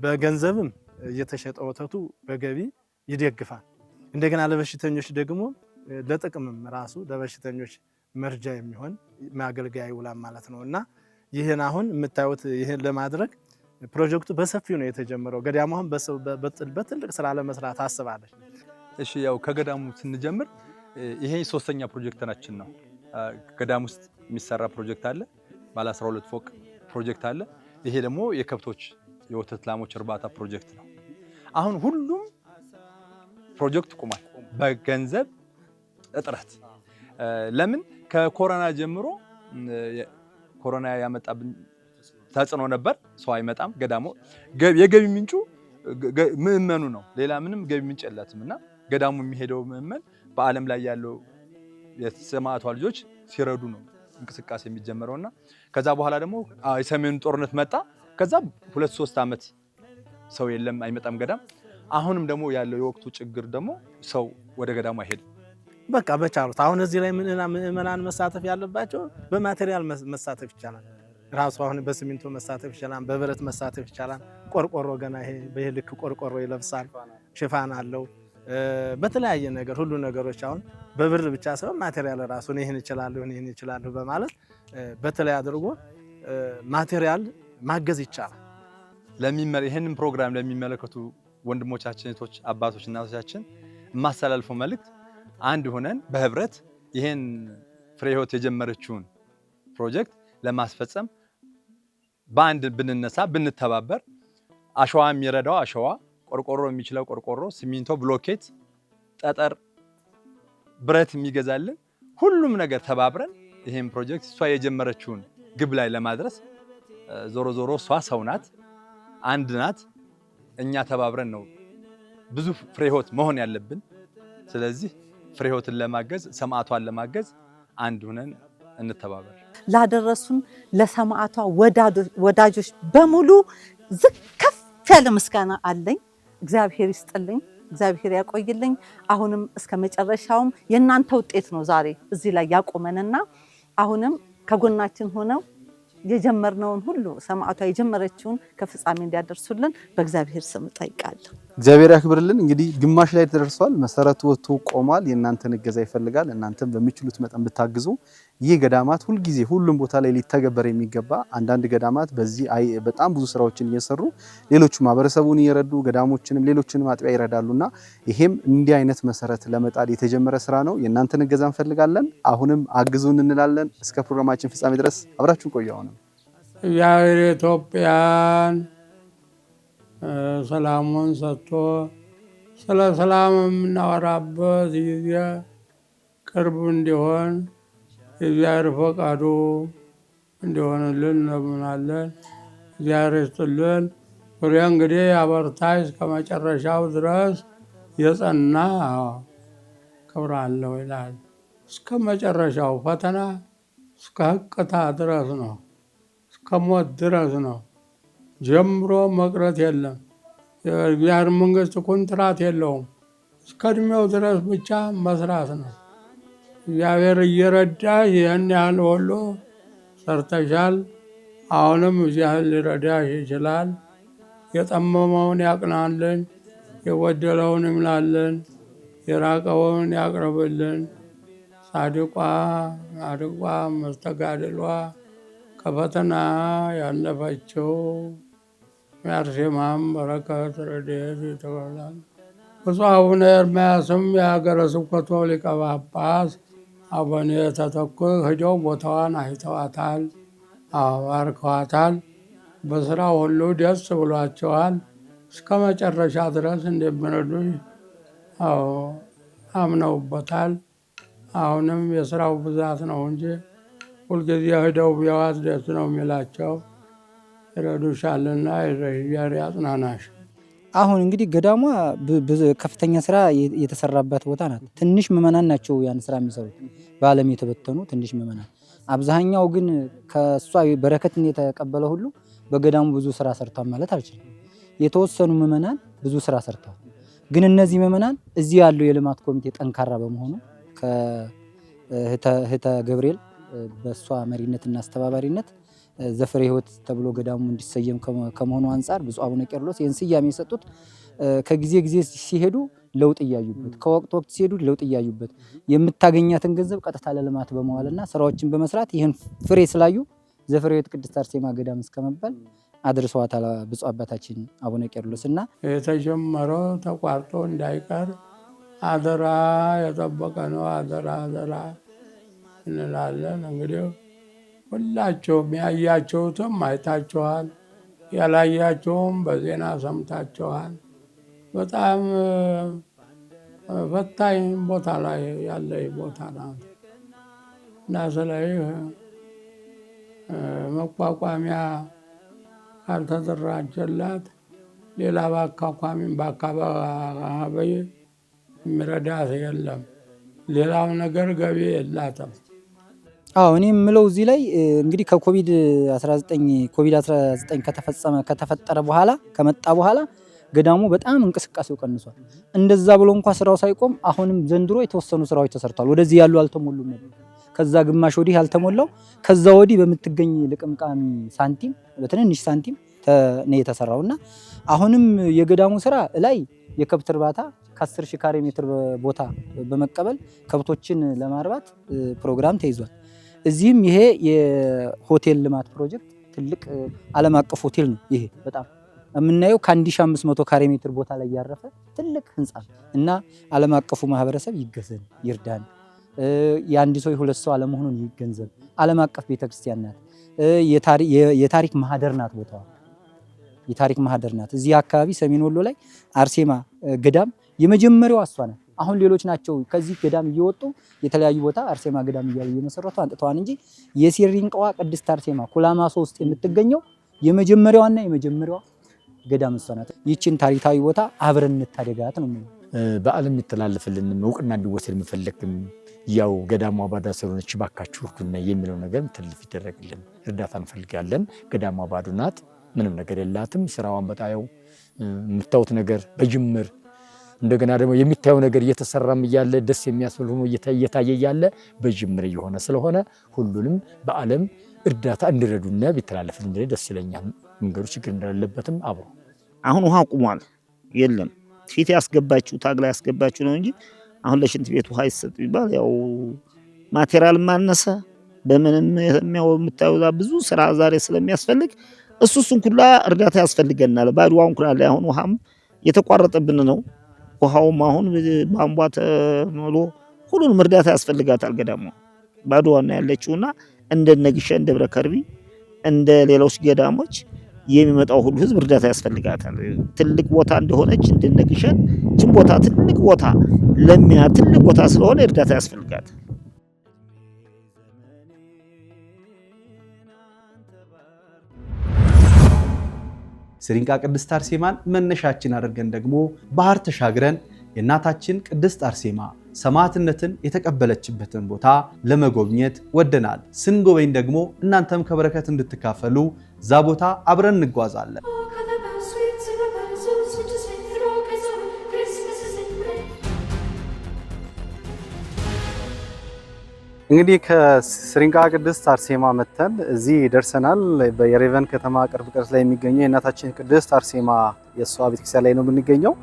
በገንዘብም እየተሸጠ ወተቱ በገቢ ይደግፋል። እንደገና ለበሽተኞች ደግሞ ለጥቅምም ራሱ ለበሽተኞች መርጃ የሚሆን ማገልገያ ይውላል ማለት ነው። እና ይህን አሁን የምታዩት ይህን ለማድረግ ፕሮጀክቱ በሰፊው ነው የተጀመረው። ገዳሙ አሁን በትልቅ ስራ ለመስራት አስባለች። እሺ፣ ያው ከገዳሙ ስንጀምር ይሄ ሶስተኛ ፕሮጀክታችን ነው። ገዳሙ ውስጥ የሚሰራ ፕሮጀክት አለ፣ ባለ 12 ፎቅ ፕሮጀክት አለ። ይሄ ደግሞ የከብቶች የወተት ላሞች እርባታ ፕሮጀክት ነው። አሁን ሁሉም ፕሮጀክት ቆሟል በገንዘብ እጥረት። ለምን? ከኮሮና ጀምሮ ኮሮና ያመጣብን ተጽዕኖ ነበር። ሰው አይመጣም። ገዳሙ የገቢ ምንጩ ምእመኑ ነው። ሌላ ምንም ገቢ ምንጭ የላትም። እና ገዳሙ የሚሄደው ምእመን በዓለም ላይ ያለው የሰማዕቷ ልጆች ሲረዱ ነው እንቅስቃሴ የሚጀምረውና ከዛ በኋላ ደግሞ የሰሜኑ ጦርነት መጣ። ከዛ 2-3 ዓመት ሰው የለም፣ አይመጣም ገዳም። አሁንም ደግሞ ያለው የወቅቱ ችግር ደግሞ ሰው ወደ ገዳሙ አይሄድም። በቃ በቻሉት አሁን እዚህ ላይ ምእመናን መሳተፍ ያለባቸው በማቴሪያል መሳተፍ ይቻላል። ራሱ አሁን በሲሚንቶ መሳተፍ ይቻላል፣ በብረት መሳተፍ ይቻላል። ቆርቆሮ ገና ይሄ ልክ ቆርቆሮ ይለብሳል፣ ሽፋን አለው። በተለያየ ነገር ሁሉ ነገሮች አሁን በብር ብቻ ሳይሆን ማቴሪያል ራሱ ይሄን ይችላል በማለት በተለይ አድርጎ ማቴሪያል ማገዝ ይቻላል። ይሄንን ፕሮግራም ለሚመለከቱ ወንድሞቻችን፣ እህቶች፣ አባቶች፣ እናቶቻችን የማስተላልፈው መልእክት አንድ ሆነን በህብረት ይሄን ፍሬ ህይወት የጀመረችውን ፕሮጀክት ለማስፈጸም በአንድ ብንነሳ ብንተባበር፣ አሸዋ የሚረዳው አሸዋ፣ ቆርቆሮ የሚችለው ቆርቆሮ፣ ሲሚንቶ፣ ብሎኬት፣ ጠጠር፣ ብረት የሚገዛልን ሁሉም ነገር ተባብረን ይሄን ፕሮጀክት እሷ የጀመረችውን ግብ ላይ ለማድረስ ዞሮ እሷ ሰው ናት፣ አንድ ናት። እኛ ተባብረን ነው ብዙ ፍሬ ህይወት መሆን ያለብን። ስለዚህ ፍሬ ህይወትን ለማገዝ ሰማዕቷን ለማገዝ አንድ ሆነን እንተባበር። ላደረሱን ለሰማዕቷ ወዳጆች በሙሉ ከፍ ያለ ምስጋና አለኝ። እግዚአብሔር ይስጥልኝ፣ እግዚአብሔር ያቆይልኝ። አሁንም እስከ መጨረሻውም የእናንተ ውጤት ነው ዛሬ እዚህ ላይ ያቆመንና አሁንም ከጎናችን ሆነው የጀመርነውን ሁሉ ሰማዕቷ የጀመረችውን ከፍጻሜ እንዲያደርሱልን በእግዚአብሔር ስም እጠይቃለሁ። እግዚአብሔር ያክብርልን። እንግዲህ ግማሽ ላይ ተደርሷል። መሰረቱ ወጥቶ ቆሟል። የእናንተን እገዛ ይፈልጋል። እናንተም በሚችሉት መጠን ብታግዙ ይህ ገዳማት ሁልጊዜ ሁሉም ቦታ ላይ ሊተገበር የሚገባ አንዳንድ ገዳማት በዚህ በጣም ብዙ ስራዎችን እየሰሩ ሌሎቹ ማህበረሰቡን እየረዱ ገዳሞችንም ሌሎችንም አጥቢያ ይረዳሉና ይሄም እንዲህ አይነት መሰረት ለመጣል የተጀመረ ስራ ነው። የእናንተን እገዛ እንፈልጋለን። አሁንም አግዙን እንላለን። እስከ ፕሮግራማችን ፍጻሜ ድረስ አብራችሁ ቆዩ። አሁንም እግዚአብሔር ኢትዮጵያን ሰላሙን ሰጥቶ ስለ ሰላም የምናወራበት ጊዜ ቅርብ እንዲሆን የእግዚአብሔር ፈቃዱ እንዲሆንልን እንለምናለን። እግዚአብሔር ይስጥልን። ዙሪያ እንግዲህ አበርታይ እስከ መጨረሻው ድረስ የጸና ክብር አለው ይላል። እስከ መጨረሻው ፈተና እስከ ህቅታ ድረስ ነው፣ እስከ ሞት ድረስ ነው። ጀምሮ መቅረት የለም። የእግዚአብሔር መንግስት ኮንትራት የለውም። እስከ እድሜው ድረስ ብቻ መስራት ነው። እግዚአብሔር እየረዳሽ ይህን ያህል ሁሉ ሰርተሻል። አሁንም እግዚአብሔር ሊረዳሽ ይችላል። የጠመመውን ያቅናልን፣ የጎደለውን ይምላልን፣ የራቀውን ያቅርብልን። ጻድቋ መስተጋድሏ ከፈተና ያለፈችው የአርሴማም በረከት ረድኤት ይተወላል። ብፁዕ አቡነ ኤርምያስም የሀገረ ስብከቱ ሊቀ ጳጳስ አቡነ ተተኩ ሄደው ቦታዋን አይተዋታል፣ ባርከዋታል። በስራ ሁሉ ደስ ብሏቸዋል። እስከ መጨረሻ ድረስ እንደሚረዱኝ አምነውበታል። አሁንም የስራው ብዛት ነው እንጂ ሁልጊዜ ሄደው ቢያዋት ደስ ነው የሚላቸው። ይረዱሻልና እግዚአብሔር ያጽናናሽ። አሁን እንግዲህ ገዳሟ ከፍተኛ ስራ የተሰራበት ቦታ ናት። ትንሽ ምዕመናን ናቸው ያን ስራ የሚሰሩት፣ በዓለም የተበተኑ ትንሽ ምዕመናን። አብዛኛው ግን ከእሷ በረከትን የተቀበለ ሁሉ በገዳሙ ብዙ ስራ ሰርቷል ማለት አልችልም። የተወሰኑ ምዕመናን ብዙ ስራ ሰርተዋል። ግን እነዚህ ምዕመናን እዚህ ያለው የልማት ኮሚቴ ጠንካራ በመሆኑ ከህተ ገብርኤል በእሷ መሪነትና አስተባባሪነት ዘፍሬ ሕይወት ተብሎ ገዳሙ እንዲሰየም ከመሆኑ አንጻር ብፁዕ አቡነ ቄርሎስ ይህን ስያሜ የሰጡት ከጊዜ ጊዜ ሲሄዱ ለውጥ እያዩበት፣ ከወቅት ወቅት ሲሄዱ ለውጥ እያዩበት የምታገኛትን ገንዘብ ቀጥታ ለልማት በመዋልና ስራዎችን በመስራት ይህን ፍሬ ስላዩ ዘፍሬ ሕይወት ቅድስት አርሴማ ገዳም እስከመባል አድርሰዋታል ብፁዕ አባታችን አቡነ ቄርሎስ። እና የተጀመረው ተቋርጦ እንዳይቀር አደራ የጠበቀ ነው። አደራ እንላለን። እንግዲህ ሁላቸውም ያያቸውትም አይታቸዋል፣ ያላያቸውም በዜና ሰምታቸዋል። በጣም ፈታኝ ቦታ ላይ ያለ ቦታ ናት እና ስለዚህ መቋቋሚያ ካልተደራጀላት ሌላ በአካባቢም በአካባቢ የሚረዳት የለም። ሌላው ነገር ገቢ የላትም። እኔ የምለው እዚህ ላይ እንግዲህ ኮቪድ-19 ከተፈጠረ በኋላ ከመጣ በኋላ ገዳሙ በጣም እንቅስቃሴው ቀንሷል። እንደዛ ብሎ እንኳ ስራው ሳይቆም አሁንም ዘንድሮ የተወሰኑ ስራዎች ተሰርቷል። ወደዚህ ያሉ አልተሞሉም ነበር። ከዛ ግማሽ ወዲህ ያልተሞላው ከዛ ወዲህ በምትገኝ ልቅምቃሚ ሳንቲም በትንንሽ ሳንቲም ነው የተሰራውና አሁንም የገዳሙ ስራ ላይ የከብት እርባታ ከ10,000 ካሬ ሜትር ቦታ በመቀበል ከብቶችን ለማርባት ፕሮግራም ተይዟል። እዚህም ይሄ የሆቴል ልማት ፕሮጀክት ትልቅ ዓለም አቀፍ ሆቴል ነው። ይሄ በጣም የምናየው ከ1500 ካሬ ሜትር ቦታ ላይ ያረፈ ትልቅ ህንፃ እና ዓለም አቀፉ ማህበረሰብ ይገዘን ይርዳን። የአንድ ሰው የሁለት ሰው አለመሆኑን ይገንዘብ። ዓለም አቀፍ ቤተክርስቲያን ናት። የታሪክ ማህደር ናት። ቦታዋ የታሪክ ማህደር ናት። እዚህ አካባቢ ሰሜን ወሎ ላይ አርሴማ ገዳም የመጀመሪያው እሷ ናት። አሁን ሌሎች ናቸው ከዚህ ገዳም እየወጡ የተለያዩ ቦታ አርሴማ ገዳም እያሉ እየመሰረቱ አንጥተዋል እንጂ የሲሪንቃዋ ቅድስት አርሴማ ኩላማሶ ውስጥ የምትገኘው የመጀመሪያዋና የመጀመሪያዋ ገዳም እሷ ናት። ይህችን ታሪካዊ ቦታ አብረን እንታደጋት ነው። በዓለም የሚተላለፍልን እውቅና እንዲወሰድ የምፈልግም ያው ገዳሟ ባዶ ስለሆነች ባካችሁ እርዱና የሚለው ነገር ትልፍ ይደረግልን። እርዳታ እንፈልጋለን። ገዳሟ ባዶ ናት፣ ምንም ነገር የላትም። ስራዋን በጣየው የምታዩት ነገር በጅምር እንደገና ደግሞ የሚታየው ነገር እየተሰራም እያለ ደስ የሚያስብል ሆኖ እየታየ እያለ በጅምር እየሆነ ስለሆነ ሁሉንም በዓለም እርዳታ እንዲረዱና ቢተላለፍልን ደስ ይለኛል። መንገዱ ችግር እንደሌለበትም አብሮ አሁን ውሃ ቁሟል፣ የለም ፊት ያስገባችሁ ታግላ ያስገባችሁ ነው እንጂ አሁን ለሽንት ቤት ውሃ ይሰጥ ይባል ያው ማቴሪያል ማነሰ በምንም የምታዩዛ ብዙ ስራ ዛሬ ስለሚያስፈልግ እሱን ሁላ እርዳታ ያስፈልገናል። ባድዋን ኩላ ላይ አሁን ውሃም የተቋረጠብን ነው። ውሃውም አሁን ቧንቧ ተሞሎ ሁሉንም እርዳታ ያስፈልጋታል። ገዳሙ ባድዋና ያለችውና እንደነ ግሸን ደብረ ከርቢ እንደ ሌሎች ገዳሞች የሚመጣው ሁሉ ህዝብ እርዳታ ያስፈልጋታል። ትልቅ ቦታ እንደሆነች እንደነ ግሸን ችን ቦታ ትልቅ ቦታ ለሚያ ትልቅ ቦታ ስለሆነ እርዳታ ያስፈልጋታል። ስሪንቃ ቅድስት አርሴማን መነሻችን አድርገን ደግሞ ባህር ተሻግረን የእናታችን ቅድስት አርሴማ ሰማዕትነትን የተቀበለችበትን ቦታ ለመጎብኘት ወደናል። ስንጎበኝ ደግሞ እናንተም ከበረከት እንድትካፈሉ እዛ ቦታ አብረን እንጓዛለን። እንግዲህ ከስሪንቃ ቅድስት አርሴማ መተን እዚህ ደርሰናል። የሬቨን ከተማ ቅርብ ርቀት ላይ የሚገኘው የእናታችን ቅድስት አርሴማ የእሷ ቤተክርስቲያን ላይ ነው የምንገኘው።